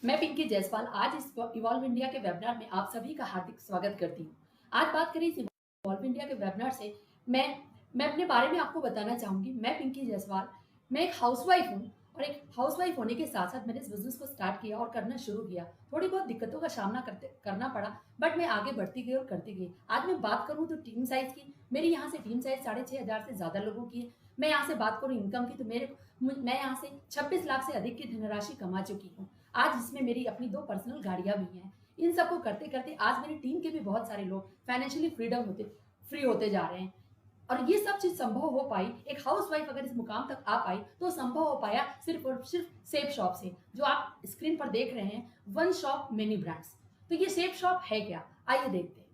मैं पिंकी जायसवाल आज इस इवॉल्व इंडिया के वेबिनार में आप सभी का हार्दिक स्वागत करती हूँ। आज बात करें इस इवॉल्व इंडिया के वेबिनार से मैं अपने बारे में आपको बताना चाहूंगी। मैं पिंकी जायसवाल, मैं एक हाउसवाइफ हूँ और एक हाउसवाइफ होने के साथ साथ मैंने इस बिजनेस को स्टार्ट किया और करना शुरू किया। थोड़ी बहुत दिक्कतों का सामना करना पड़ा, बट मैं आगे बढ़ती गई और करती गई। आज मैं बात करूँ तो टीम साइज की, मेरी यहाँ से टीम साइज 6,500 से ज्यादा लोगों की है। मैं यहाँ से बात करूँ इनकम की तो मैं यहाँ से 26 लाख से अधिक की धनराशि कमा चुकी हूँ। आज इसमें मेरी अपनी 2 पर्सनल गाड़ियां भी हैं। इन सबको करते करते आज मेरी टीम के भी बहुत सारे लोग फाइनेंशियली फ्री होते जा रहे हैं। और ये सब चीज संभव हो पाई, एक हाउसवाइफ अगर इस मुकाम तक आ पाई तो संभव हो पाया सिर्फ और सिर्फ सेफ शॉप से, जो आप स्क्रीन पर देख रहे हैं, वन शॉप मेनी ब्रांड्स। तो ये सेफ शॉप है क्या, आइए देखते हैं।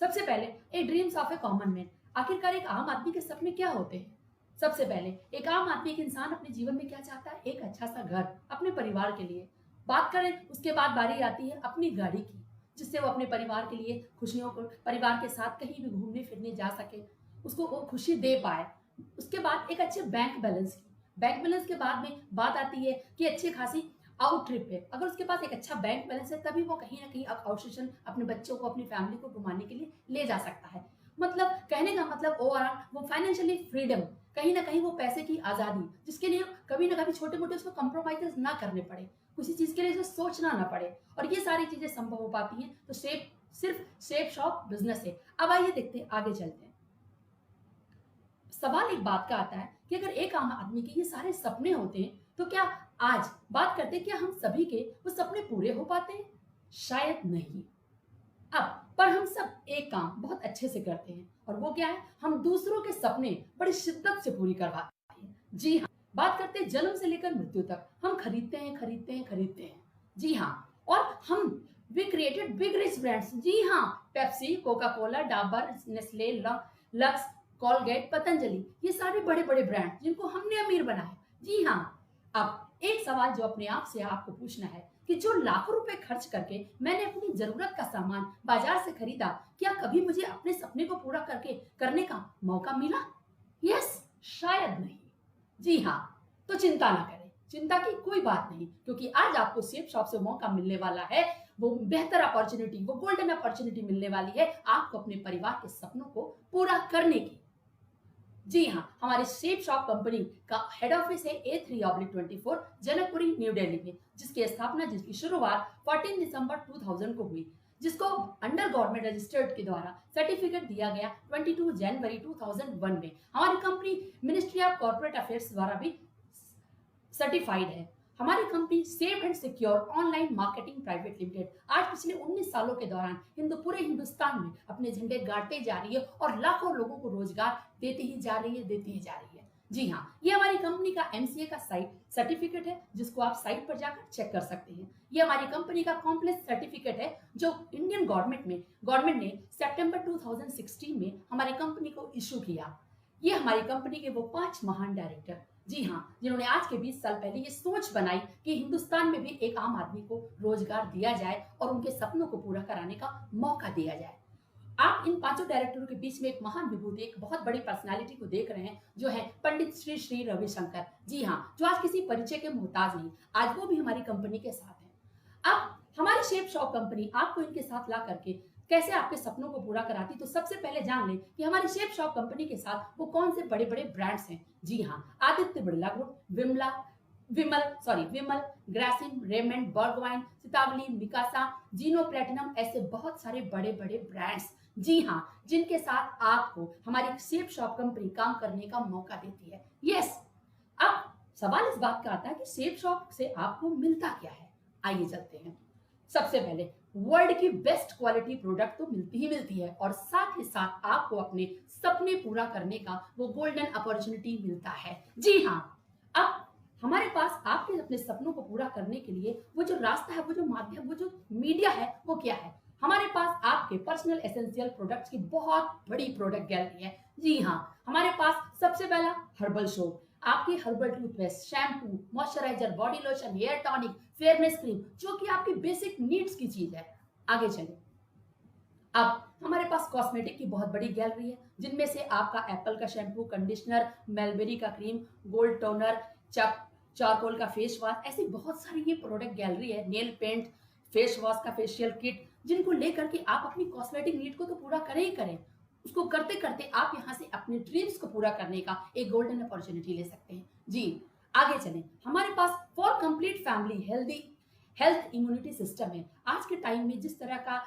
सबसे पहले एक dreams of A common man. आखिरकार एक आम आदमी के सपने क्या होते हैं? सबसे पहले एक आम आदमी, एक इंसान अपने जीवन में क्या चाहता है? एक अच्छा सा घर अपने परिवार के लिए। बात करें उसके बाद बारी आती है अपनी गाड़ी की, जिससे वो अपने परिवार के लिए खुशियों को, परिवार के साथ कहीं भी घूमने फिरने जा सके, उसको वो खुशी दे पाए। उसके बाद एक अच्छे बैंक बैलेंस की। बैंक बैलेंस के बाद में बात आती है कि अच्छी खासी आउट ट्रिप है। अगर उसके पास एक अच्छा बैंक बैलेंस है तभी वो कहीं ना कहीं आउट स्टेशन अपने बच्चों को, अपनी फैमिली को घुमाने के लिए ले जा सकता है। मतलब कहने का मतलब ओवरऑल वो फाइनेंशियली फ्रीडम, कहीं ना कहीं वो पैसे की आजादी, जिसके लिए कभी ना कभी छोटे मोटे उसको कंप्रोमाइज ना करने पड़े, किसी चीज के लिए उसे सोचना ना पड़े। और ये सारी चीजें संभव हो पाती हैं तो सिर्फ सेफ शॉप बिजनेस है। अब आइए देखते हैं, आगे चलते हैं। सवाल एक बात का आता है कि अगर एक आम आदमी के ये सारे सपने होते हैं तो क्या, आज बात करते हैं, क्या हम सभी के वो सपने पूरे हो पाते हैं? शायद नहीं। अब पर हम सब एक काम बहुत अच्छे से करते हैं, और वो क्या है? हम दूसरों के सपने बड़ी शिद्दत से पूरी करवाते हैं। जी हाँ, बात करते हैं जन्म से लेकर मृत्यु तक हम खरीदते हैं, खरीदते हैं, खरीदते हैं। जी हाँ, और हम we created big rich brands. जी हाँ, Pepsi, Coca Cola, Dabur, Nestle, Lux, Colgate, Patanjali, ये सारे बड़े बड़े ब्रांड जिनको हमने अमीर बनाया। जी हाँ। अब एक सवाल जो अपने आप से आपको पूछना है कि जो लाखों रुपए खर्च करके मैंने अपनी जरूरत का सामान बाजार से खरीदा, क्या कभी मुझे अपने सपने को पूरा करने का मौका मिला? यस, शायद नहीं। जी हाँ, तो चिंता ना करें, चिंता की कोई बात नहीं, क्योंकि आज आपको सेफ शॉप से मौका मिलने वाला है, वो बेहतर अपॉर्चुनिटी, वो गोल्डन अपॉर्चुनिटी मिलने वाली है आपको अपने परिवार के सपनों को पूरा करने की। जी हाँ, हमारी सेफ शॉप कंपनी का हेड ऑफिस है A3/24 जनकपुरी, न्यू दिल्ली में, जिसकी शुरुआत 14 दिसंबर 2000 को हुई, जिसको अंडर गवर्नमेंट रजिस्टर्ड के द्वारा सर्टिफिकेट दिया गया 22 जनवरी 2001 में। हमारी company ministry of corporate affairs द्वारा भी सर्टिफाइड है। हमारी company safe and secure online marketing private limited आज पिछले 19 सालों के दौरान पूरे हिंदुस्तान में अपने झंडे गाड़ते जा रही है और लाखों लोगों को रोजगार देती ही जा रही है। जी हाँ, ये हमारी कंपनी का MCA का साइट सर्टिफिकेट है, जिसको आप साइट पर जाकर चेक कर सकते हैं। ये हमारी कंपनी का कॉम्प्लेक्स सर्टिफिकेट है, जो इंडियन गवर्नमेंट ने सितंबर 2016 में हमारी कंपनी को इशू किया। ये हमारी कंपनी के वो 5 महान डायरेक्टर, जी हाँ, जिन्होंने आज के 20 साल पहले ये सोच बनाई कि हिंदुस्तान में भी एक आम आदमी को रोजगार दिया जाए और उनके सपनों को पूरा कराने का मौका दिया जाए। आप इन 5 डायरेक्टरों के बीच में एक महान विभूति, एक बहुत बड़ी पर्सनालिटी को देख रहे हैं, जो है पंडित श्री श्री रविशंकर। जी हाँ, जो आज किसी परिचय के मोहताज नहीं, आज वो भी हमारी कंपनी के साथ हैं। अब हमारी शेप शॉप कंपनी आपको इनके साथ ला करके कैसे आपके सपनों को पूरा कराती, तो सबसे पहले जान लें कि हमारी शेप शॉप कंपनी के साथ वो कौन से बड़े बड़े ब्रांड्स हैं। जी हाँ, आदित्य बिड़ला ग्रुप, विमल, ग्रासिम, रेमंड, बर्गवाइन, सितावली, मिकासा, जीनो प्लेटिनम, ऐसे बहुत सारे बड़े बड़े ब्रांड्स, जी हाँ, जिनके साथ आपको हमारी शेप शॉप कंपनी काम करने का मौका देती है। यस, अब सवाल इस बात का आता है कि शेप शॉप से आपको मिलता क्या है। आइए चलते हैं। सबसे पहले वर्ल्ड की बेस्ट क्वालिटी प्रोडक्ट तो मिलती ही मिलती है, और साथ ही साथ आपको अपने सपने पूरा करने का वो गोल्डन अपॉर्चुनिटी मिलता है। जी हाँ, अब हमारे पास आपके अपने सपनों को पूरा करने के लिए वो जो रास्ता है, वो जो माध्यम, वो जो मीडिया है, वो क्या है? हमारे पास आपके पर्सनल एसेंशियल प्रोडक्ट्स की बहुत बड़ी प्रोडक्ट गैलरी है। जी हाँ, हमारे पास सबसे पहला हर्बल शो, आपके herbal toothpaste, shampoo, moisturiser, body lotion, hair tonic, fairness cream, जो कि आपकी बेसिक नीड्स की चीज है। आगे चले, अब हमारे पास कॉस्मेटिक की बहुत बड़ी गैलरी है, जिनमें से आपका एप्पल का शैम्पू, कंडीशनर, मेलबेरी का क्रीम, गोल्ड टोनर, चारकोल का फेस वॉश, ऐसी बहुत सारी ये प्रोडक्ट गैलरी है, नेल पेंट, फेस वॉश का फेशियल किट, जिनको लेकर के आप अपनी कॉस्मेटिक नीड को तो पूरा करें ही करें, उसको करते करते आप यहाँ से अपने ड्रीम्स को पूरा करने का एक गोल्डन अपॉर्चुनिटी ले सकते हैं। जी, आगे चलें। हमारे पास for complete family healthy health immunity system है। आज के टाइम में जिस तरह का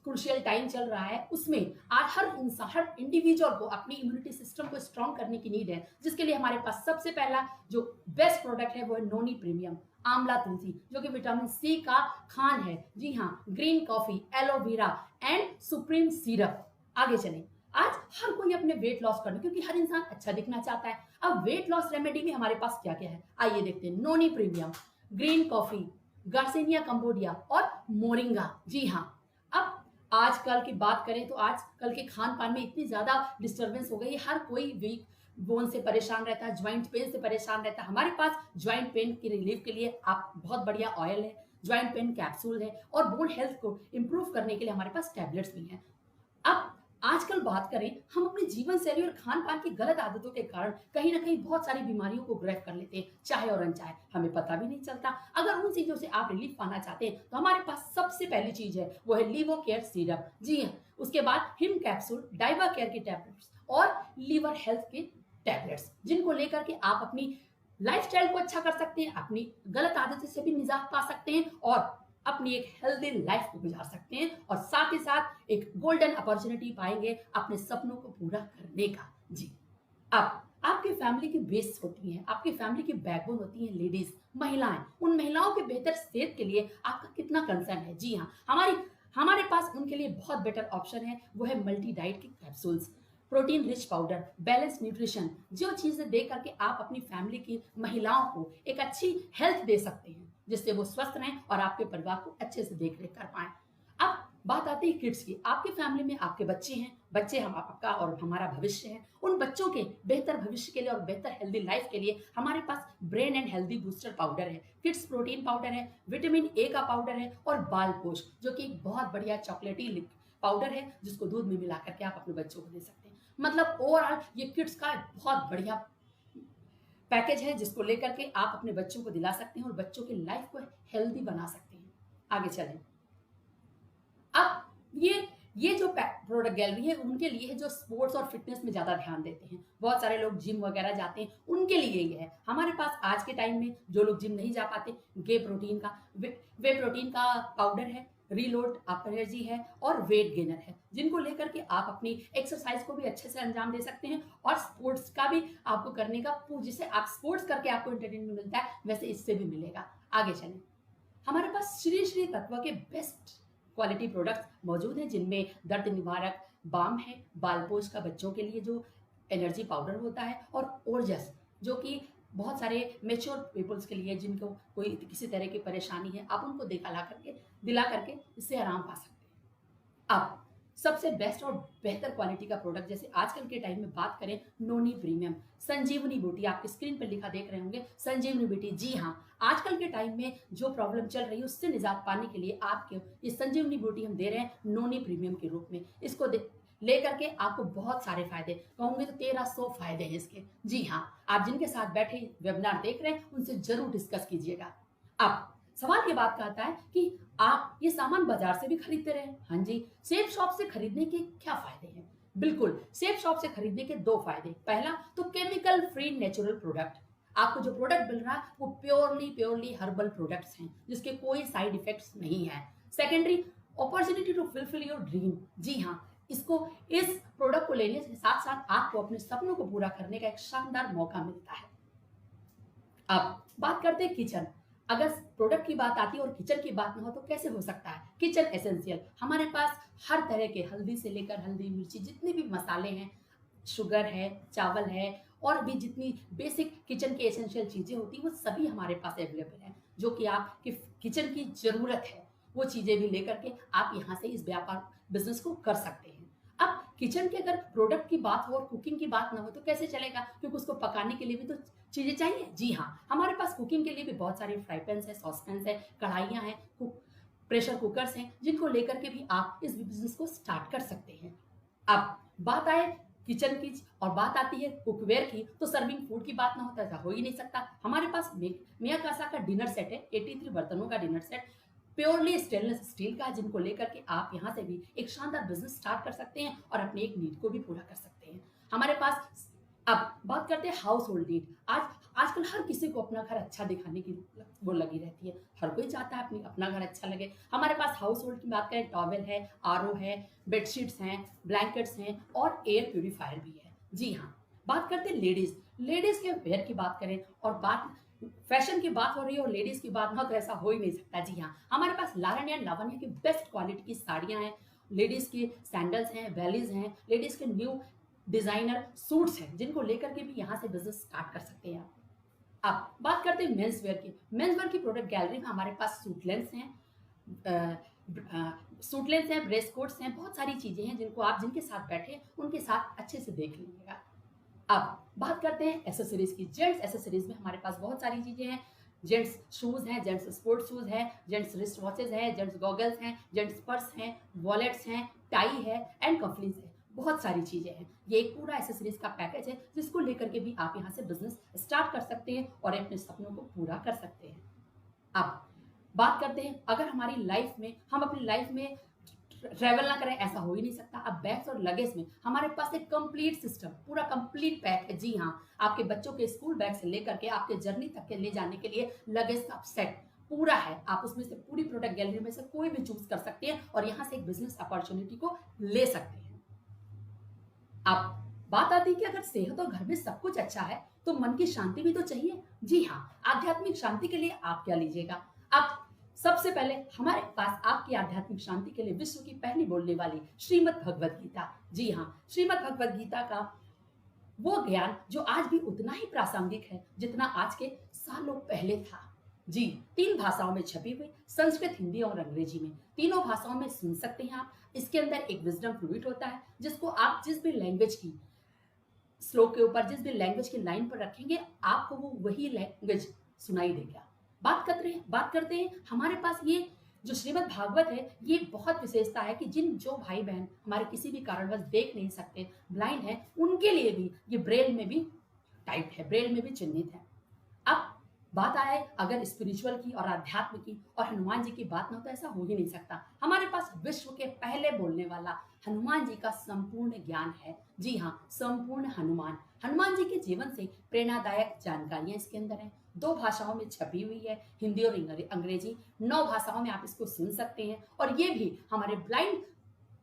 क्रूशियल टाइम चल रहा है, उसमें आज हर इंसान, हर इंडिविजुअल को अपनी इम्यूनिटी सिस्टम को स्ट्रॉन्ग करने की नीड है, जिसके लिए हमारे पास सबसे पहला जो बेस्ट प्रोडक्ट है वो है नोनी प्रीमियम आंवला तुलसी, जो कि विटामिन सी का खान है। जी हाँ, green coffee, aloe vera and supreme syrup. आगे चलें। आज हर कोई अपने वेट लॉस करना, क्योंकि हर इंसान अच्छा दिखना चाहता है। अब वेट लॉस रेमेडी में हमारे पास क्या क्या है, आइए देखते हैं। Noni premium, green coffee, garcinia cambogia और मोरिंगा। जी हाँ, अब आजकल की बात करें तो आजकल के खान पान में इतनी ज्यादा डिस्टरबेंस हो गई है, हर कोई वीक बोन से परेशान रहता है, ज्वाइंट पेन से परेशान रहता है। हमारे पास ज्वाइंट पेन की रिलीफ के लिए आप बहुत बढ़िया ऑयल है, ज्वाइंट पेन कैप्सूल है, और बोन हेल्थ को इंप्रूव करने के लिए हमारे पास टैबलेट्स भी हैं। अब आजकल बात करें, हम अपनी जीवन शैली और खान पान की गलत आदतों के कारण कहीं ना कहीं बहुत सारी बीमारियों को ग्रैब कर लेते हैं, चाहे और अनचाहे, हमें पता भी नहीं चलता। अगर उन चीजों से आप रिलीफ पाना चाहते हैं तो हमारे पास सबसे पहली चीज है वो है लीवो केयर सीरप। जी हाँ, उसके बाद हिम कैप्सूल, डाइवा केयर की टैबलेट्स और लीवर हेल्थ के टैबलेट्स, जिनको लेकर के आप अपनी लाइफस्टाइल को अच्छा कर सकते हैं, अपनी गलत आदतों से भी निजात पा सकते हैं और अपनी एक हेल्दी लाइफ को गुजार सकते हैं, और साथ ही साथ एक गोल्डन अपॉर्चुनिटी पाएंगे अपने सपनों को पूरा करने का। जी, अब आपकी फैमिली की बेस होती हैं, आपकी फैमिली की बैकबोन होती हैं लेडीज, महिलाएं। उन महिलाओं के बेहतर सेहत के लिए आपका कितना कंसर्न है। जी हाँ, हमारे पास उनके लिए बहुत बेटर ऑप्शन है, वो है मल्टी डाइट के capsules, protein rich powder, balance nutrition, जो चीजें दे करके आप अपनी फैमिली की महिलाओं को एक अच्छी हेल्थ दे सकते हैं, जिससे वो स्वस्थ रहें और आपके परिवार को अच्छे से देख रेख कर पाए। अब बात आती है किड्स की। आपकी फैमिली में आपके बच्चे हैं, बच्चे हम आपका और हमारा भविष्य है। उन बच्चों के बेहतर भविष्य के लिए और बेहतर हेल्दी लाइफ के लिए हमारे पास brain and healthy booster powder है, किड्स प्रोटीन पाउडर है, विटामिन ए का पाउडर है, और बाल पोष, जो कि बहुत बढ़िया चॉकलेटी पाउडर है, जिसको दूध में मिला करके आप अपने बच्चों को दे सकते हैं। मतलब ओवरऑल ये किड्स का बहुत बढ़िया पैकेज है, जिसको लेकर के आप अपने बच्चों को दिला सकते हैं और बच्चों की लाइफ को हेल्दी बना सकते हैं। आगे चलें। अब ये जो प्रोडक्ट गैलरी है उनके लिए है जो स्पोर्ट्स और फिटनेस में ज्यादा ध्यान देते हैं। बहुत सारे लोग जिम वगैरह जाते हैं, उनके लिए ये है। हमारे पास आज के टाइम में जो लोग जिम नहीं जा पाते, वे प्रोटीन का पाउडर है, रीलोड अप एनर्जी है और वेट गेनर है, जिनको लेकर के आप अपनी एक्सरसाइज को भी अच्छे से अंजाम दे सकते हैं और स्पोर्ट्स का भी आपको करने का, जिसे आप स्पोर्ट्स करके आपको एंटरटेनमेंट मिलता है, वैसे इससे भी मिलेगा। आगे चलें। हमारे पास श्री श्री तत्व के बेस्ट क्वालिटी प्रोडक्ट्स मौजूद हैं, जिनमें दर्द निवारक बाम है, बालपोष का बच्चों के लिए जो एनर्जी पाउडर होता है, और ओरजस, जो कि बहुत सारे मेच्योर पीपल्स के लिए जिनको कोई किसी तरह की परेशानी है, आप उनको दिला करके इससे आराम पा सकते हैं। अब सबसे बेस्ट और बेहतर क्वालिटी का प्रोडक्ट, जैसे आजकल के टाइम में बात करें, नोनी प्रीमियम संजीवनी बूटी, आपके स्क्रीन पर लिखा देख रहे होंगे संजीवनी बूटी। जी हाँ, आजकल के टाइम में जो प्रॉब्लम चल रही है उससे निजात पाने के लिए आपके ये संजीवनी बूटी हम दे रहे हैं नोनी प्रीमियम के रूप में। इसको लेकर के आपको बहुत सारे फायदे, कहूंगे तो 1300 फायदे हैं इसके। जी हाँ, आप जिनके साथ बैठे वेबिनार देख रहे हैं उनसे जरूर डिस्कस कीजिएगा। अब सवाल ये बात का आता है कि आप ये सामान बाजार से भी खरीदते रहे। हाँ जी, सेफ शॉप से खरीदने के क्या फायदे हैं? बिल्कुल, सेफ शॉप से खरीदने के दो फायदे। पहला तो केमिकल फ्री नेचुरल प्रोडक्ट, आपको जो प्रोडक्ट मिल रहा है वो प्योरली हर्बल प्रोडक्ट्स हैं, जिसके कोई साइड इफेक्ट्स नहीं है। Secondary, opportunity to fulfil your dream. जी हाँ, इस प्रोडक्ट को लेने के साथ साथ आपको अपने सपनों को पूरा करने का एक शानदार मौका मिलता है। अब बात करते हैं किचन। अगर प्रोडक्ट की बात आती है और किचन की बात ना हो तो कैसे हो सकता है? किचन एसेंशियल, हमारे पास हर तरह के हल्दी से लेकर हल्दी मिर्ची, जितने भी मसाले हैं, शुगर है, चावल है, और भी जितनी बेसिक किचन की एसेंशियल चीजें होती हैं वो सभी हमारे पास अवेलेबल है। जो कि आपके किचन की जरूरत है वो चीजें भी लेकर के आप यहाँ से इस व्यापार बिजनेस को कर सकते हैं। अब किचन के अगर प्रोडक्ट की बात हो और कुकिंग की बात ना हो तो कैसे चलेगा, क्योंकि उसको पकाने के लिए भी तो चीजें चाहिए। जी हाँ, हमारे पास कुकिंग के लिए भी बहुत सारे फ्राई पैन्स है, सॉस पैन्स है, कढ़ाइयाँ हैं, प्रेशर कुकर्स हैं, जिनको लेकर के भी आप इस बिजनेस को स्टार्ट कर सकते हैं। अब बात आए किचन की और बात आती है कुकवेयर की, तो सर्विंग फूड की बात ना होता ऐसा हो ही नहीं सकता। हमारे पास मियाकासा का डिनर सेट है, 83 बर्तनों का dinner set, purely stainless steel का, जिनको लेकर के आप यहाँ से भी एक शानदार बिजनेस स्टार्ट कर सकते हैं और अपने एक नीड को भी पूरा कर सकते हैं। हमारे पास अब बात करते हैं हाउस होल्ड नीड। आजकल हर किसी को अपना घर अच्छा दिखाने की वो लगी रहती है, हर कोई चाहता है अपना घर अच्छा लगे। हमारे पास हाउस होल्ड की बात करें, टॉवेल है, आरओ है, बेडशीट्स हैं, ब्लैंकेट्स हैं और एयर प्यूरीफायर भी है। जी हाँ, बात करते हैं लेडीज के वेयर की बात करें और बात फैशन की बात हो रही है और लेडीज की बात ना, तो ऐसा हो ही नहीं सकता। जी हाँ, हमारे पास लावण्य लावण्य की बेस्ट क्वालिटी की साड़ियां हैं, लेडीज की सैंडल्स हैं, वैलीज हैं, लेडीज के न्यू डिजाइनर सूट्स हैं, जिनको लेकर के भी यहाँ से बिजनेस स्टार्ट कर सकते हैं। आप बात करते हैं मेंस वेयर की। मेंस वेयर की प्रोडक्ट गैलरी में हमारे पास सूटलेंस हैं, सूटलेंस हैं, ब्रेस कोट्स हैं, बहुत सारी चीजें हैं जिनको आप जिनके साथ बैठे उनके साथ अच्छे से देख लीजिएगा। अब बात करते हैं एसेसरीज की। जेंट्स एसेसरीज में हमारे पास बहुत सारी चीजें हैं। जेंट्स शूज हैं, जेंट्स स्पोर्ट्स शूज हैं, जेंट्स रिस्ट वॉचेस हैं, जेंट्स गॉगल्स हैं, जेंट्स पर्स हैं, वॉलेट्स हैं, टाई है एंड कफलिंग्स है, बहुत सारी चीजें हैं। ये एक पूरा एसेसरीज का पैकेज है जिसको लेकर के भी आप यहाँ से बिजनेस स्टार्ट कर सकते हैं और अपने सपनों को पूरा कर सकते हैं। अब बात करते हैं, अगर हमारी लाइफ में हम अपनी लाइफ में ट्रैवल ना करें ऐसा हो ही नहीं सकता। अब बैग्स और लगेज में हमारे पास एक कंप्लीट सिस्टम, पूरा कंप्लीट पैक है। जी हाँ, आपके बच्चों के स्कूल बैग से लेकर के आपके जर्नी तक के ले जाने के लिए लगेज का सेट पूरा है। आप उसमें से पूरी प्रोडक्ट गैलरी में से कोई भी चूज कर सकते हैं और यहाँ से एक बिजनेस अपॉर्चुनिटी को ले सकते हैं। अब बात आती है कि अगर सेहत और घर में सब कुछ अच्छा है तो मन की शांति भी तो चाहिए। जी हाँ, आध्यात्मिक शांति के लिए आप क्या लीजिएगा? आप सबसे पहले हमारे पास आपकी आध्यात्मिक शांति के लिए विश्व की पहली बोलने वाली श्रीमद् भगवद गीता। जी हाँ, श्रीमद् भगवद गीता का वो ज्ञान जो आज भी उतना ही प्रासंगिक है जितना आज के सालों पहले था। जी, 3 भाषाओं में छपी हुई, संस्कृत, हिंदी और अंग्रेजी में, तीनों भाषाओं में सुन सकते हैं आप। इसके अंदर एक विजडम फ्लूइड होता है जिसको आप जिस भी लैंग्वेज की श्लोक के ऊपर, जिस भी लैंग्वेज की लाइन पर रखेंगे आपको वो वही लैंग्वेज सुनाई देगा। बात करते हैं हमारे पास ये जो श्रीमद् भागवत है, ये बहुत विशेषता है कि जो भाई बहन हमारे किसी भी कारणवश देख नहीं सकते, ब्लाइंड है, उनके लिए भी ये ब्रेल में भी टाइप है, ब्रेल में भी चिन्हित है। अब बात आए अगर स्पिरिचुअल की और आध्यात्म की और हनुमान जी की बात ना हो तो ऐसा हो ही नहीं सकता। हमारे पास विश्व के पहले बोलने वाला हनुमान जी का संपूर्ण ज्ञान है। जी हाँ, संपूर्ण हनुमान जी के जीवन से प्रेरणादायक जानकारियां इसके अंदर हैं। 2 भाषाओं में छपी हुई है, हिंदी और अंग्रेजी। 9 भाषाओं में आप इसको सुन सकते हैं और ये भी हमारे ब्लाइंड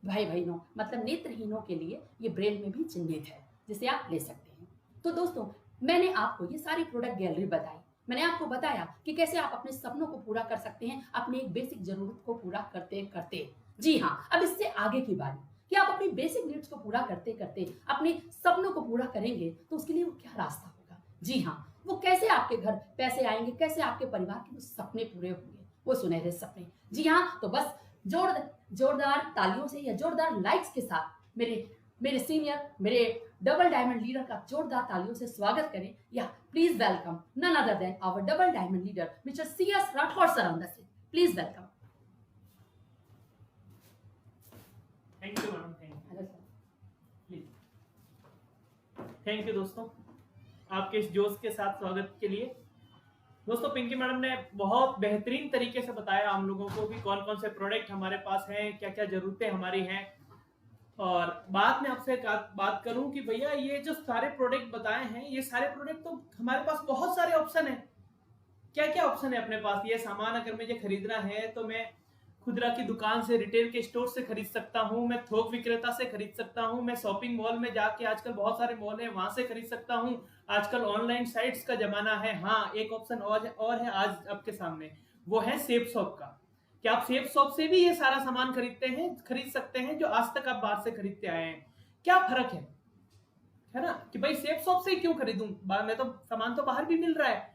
भाई बहनों मतलब नेत्रहीनों के लिए ये ब्रेल में भी चिन्हित है जिसे आप ले सकते हैं। तो दोस्तों, मैंने आपको ये सारी प्रोडक्ट गैलरी बताई, मैंने आपको बताया कि कैसे आप अपने सपनों को पूरा कर सकते हैं अपने एक बेसिक जरूरत को पूरा करते करते। जी हाँ, अब इससे आगे की बात कि आप अपनी बेसिक नीड्स को पूरा करते करते अपने सपनों को पूरा करेंगे तो उसके लिए वो क्या रास्ता होगा। जी हाँ, वो कैसे आपके घर पैसे आएंगे, कैसे आपके परिवार के वो सपने पूरे होंगे, वो सुनहरे सपने। जी हाँ, तो बस जोरदार तालियों से या जोरदार लाइक्स के साथ मेरे सीनियर, मेरे डबल डायमंड लीडर का जोरदार तालियों से स्वागत करें। या please welcome none other than our double diamond leader mister CS Rathore sir on the stage. Please welcome. Thank you madam, thank you दोस्तों आपके इस जोश के साथ स्वागत के लिए। दोस्तों, पिंकी मैडम ने बहुत बेहतरीन तरीके से बताया हम लोगों को कि कौन कौन से प्रोडक्ट हमारे पास हैं, क्या क्या जरूरतें हमारी हैं। और बाद में आपसे बात करूं कि भैया ये जो सारे प्रोडक्ट बताए हैं, ये सारे प्रोडक्ट तो हमारे पास बहुत सारे ऑप्शन है। क्या क्या ऑप्शन है अपने पास? ये सामान अगर मुझे खरीदना है तो मैं खुदरा की दुकान से, रिटेल के स्टोर से खरीद सकता हूँ, मैं थोक विक्रेता से खरीद सकता हूँ, मैं शॉपिंग मॉल में जाके, आजकल बहुत सारे मॉल हैं वहां से खरीद सकता हूँ। आजकल ऑनलाइन साइट्स का जमाना है। हाँ, एक ऑप्शन और है आज आपके सामने, वो है सेफ शॉप का। क्या आप सेफ शॉप से भी ये सारा सामान खरीद सकते हैं जो आज तक आप बाहर से खरीदते आए हैं? क्या फर्क है ना कि भाई सेफ शॉप से क्यों खरीदूं, मैं तो सामान तो बाहर भी मिल रहा है।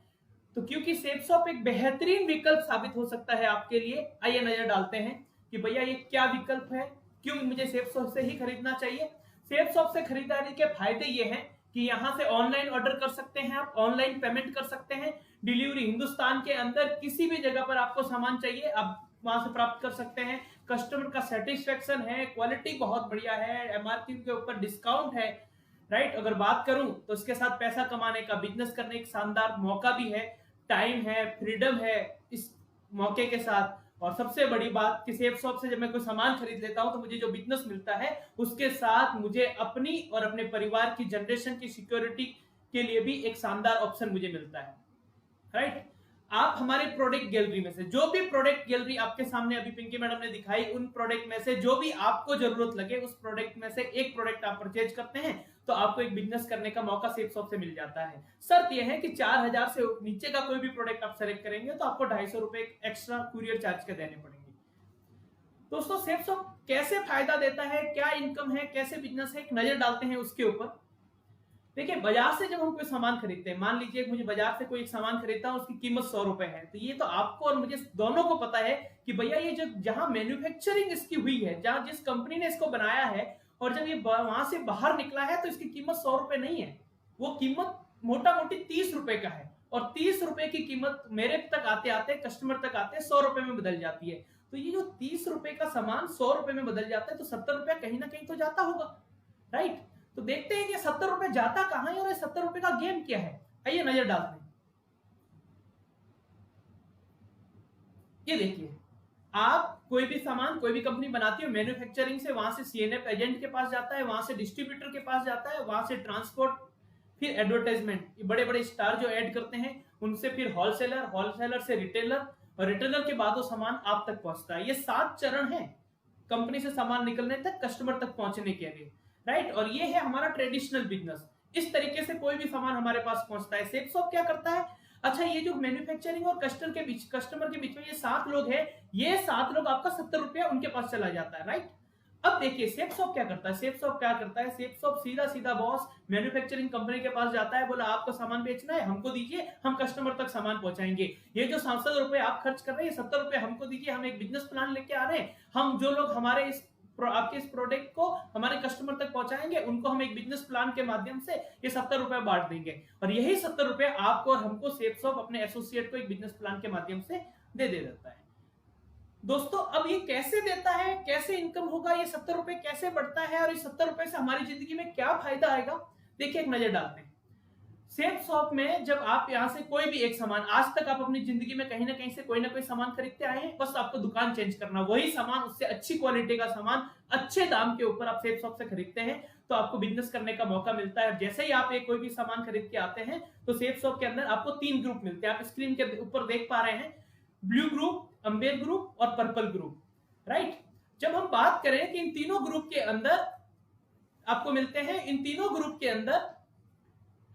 तो क्योंकि सेफ शॉप एक बेहतरीन विकल्प साबित हो सकता है आपके लिए। आइए नजर डालते हैं कि भैया ये क्या विकल्प है, क्यों मुझे सेफ शॉप से ही खरीदना चाहिए। सेफ शॉप से खरीदारी के फायदे ये हैं कि यहाँ से ऑनलाइन ऑर्डर कर सकते हैं, आप ऑनलाइन पेमेंट कर सकते हैं, डिलीवरी हिंदुस्तान के अंदर किसी भी जगह पर आपको सामान चाहिए आप वहां से प्राप्त कर सकते हैं। कस्टमर का सेटिस्फेक्शन है, क्वालिटी बहुत बढ़िया है, MRP के ऊपर डिस्काउंट है। राइट। अगर बात करूं तो इसके साथ पैसा कमाने का, बिजनेस करने का शानदार मौका भी है, टाइम है, फ्रीडम है इस मौके के साथ। और सबसे बड़ी बात कि सेफ शॉप से जब मैं कोई सामान खरीद लेता हूं तो मुझे जो बिजनेस मिलता है उसके साथ मुझे अपनी और अपने परिवार की जनरेशन की सिक्योरिटी के लिए भी एक शानदार ऑप्शन मुझे मिलता है, राइट। आप हमारे प्रोडक्ट गैलरी में से जो भी प्रोडक्ट गैलरी आपके सामने अभी पिंकी मैडम ने दिखाई, उन प्रोडक्ट में से जो भी आपको जरूरत लगे उस प्रोडक्ट में से एक प्रोडक्ट आप परचेज करते हैं तो आपको एक बिजनेस करने का मौका सेफ शॉप से मिल जाता है। शर्त यह है कि 4000 से नीचे का कोई भी प्रोडक्ट आप सेलेक्ट करेंगे तो आपको 250 रुपए एक्स्ट्रा कुरियर चार्ज के देने पड़ेंगे। दोस्तों सेफ शॉप कैसे फायदा देता है, क्या इनकम है, कैसे बिजनेस है, एक नजर डालते हैं उसके ऊपर। देखिए बाजार से जब हम कोई सामान खरीदते हैं, मान लीजिए मुझे बाजार से कोई एक सामान खरीदता हूं, उसकी कीमत 100 रुपए है, तो ये तो आपको और मुझे दोनों को पता है कि भैया ये जो जहां मैन्युफैक्चरिंग इसकी हुई है, जहां जिस कंपनी ने इसको बनाया है और जब ये वहां से बाहर निकला है तो इसकी कीमत 100 रुपए नहीं है, वो कीमत मोटा मोटी 30 रुपए का है। और 30 रुपए की कीमत मेरे तक आते आते, कस्टमर तक आते 100 रुपए में बदल जाती है। तो ये जो 30 रुपए का सामान 100 रुपए में बदल जाता है तो 70 रुपया कहीं ना कहीं तो जाता होगा, राइट। तो देखते हैं कि 70 रुपए जाता कहां है और 70 रुपए का गेम क्या है, आइए नजर डालते हैं। ये देखिए, आप कोई भी सामान कोई भी कंपनी बनाती है, मैन्युफैक्चरिंग से वहां से सीएनएफ एजेंट के पास जाता है, वहां से डिस्ट्रीब्यूटर के पास जाता है, वहां से ट्रांसपोर्ट, फिर एडवर्टाइजमेंट, ये बड़े बड़े स्टार जो ऐड करते हैं उनसे, फिर होलसेलर, होलसेलर से रिटेलर, और रिटेलर के बाद वो सामान आप तक पहुंचता है। ये 7 चरण है कंपनी से सामान निकलने तक, कस्टमर तक पहुंचने के लिए, राइट। और ये है हमारा ट्रेडिशनल बिजनेस, इस तरीके से कोई भी सामान हमारे पास पहुंचता है। सेफ शॉप क्या करता है, अच्छा ये जो मैन्युफैक्चरिंग और कस्टमर के बीच में ये 7 लोग हैं, ये 7 लोग आपका 70 रुपया उनके पास चला जाता है, राइट। अब देखिए सेफ शॉप क्या करता है, सेफ शॉप क्या करता है, सेफ शॉप सीधा सीधा बॉस मैन्युफैक्चरिंग कंपनी के पास जाता है, बोला आपको सामान बेचना है, हमको दीजिए, हम कस्टमर तक सामान पहुंचाएंगे। ये जो 700 रुपए आप खर्च कर रहे हैं, 70 रुपए हमको दीजिए, हम एक बिजनेस प्लान लेके आ रहे हैं, हम जो लोग हमारे आपके इस प्रोडक्ट को हमारे कस्टमर तक पहुंचाएंगे उनको हम एक बिजनेस प्लान के माध्यम से ये 70 रुपए बांट देंगे, और यही 70 रुपए आपको और हमको सेफ शॉप अपने एसोसिएट को एक बिजनेस प्लान के माध्यम से दे देता है। दोस्तों अब ये कैसे देता है, कैसे इनकम होगा, ये 70 रुपए कैसे बढ़ता है, और इस 70 रुपए से हमारी जिंदगी में क्या फायदा आएगा, देखिए एक नजर डालते हैं। सेफ शॉप में जब आप यहाँ से कोई भी एक सामान, आज तक आप अपनी जिंदगी में कहीं ना कहीं से कोई ना कोई सामान खरीदते आए हैं, बस आपको दुकान चेंज करना, वही सामान उससे अच्छी क्वालिटी का सामान अच्छे दाम के ऊपर आप सेफ शॉप से खरीदते हैं तो आपको बिजनेस करने का मौका मिलता है। जैसे ही आप एक कोई भी सामान खरीद के आते हैं तो सेफ शॉप के अंदर आपको 3 ग्रुप मिलते हैं, आप स्क्रीन के ऊपर देख पा रहे हैं, ब्लू ग्रुप, अम्बेर ग्रुप और पर्पल ग्रुप, राइट। जब हम बात करें कि इन तीनों ग्रुप के अंदर आपको मिलते हैं, इन तीनों ग्रुप के अंदर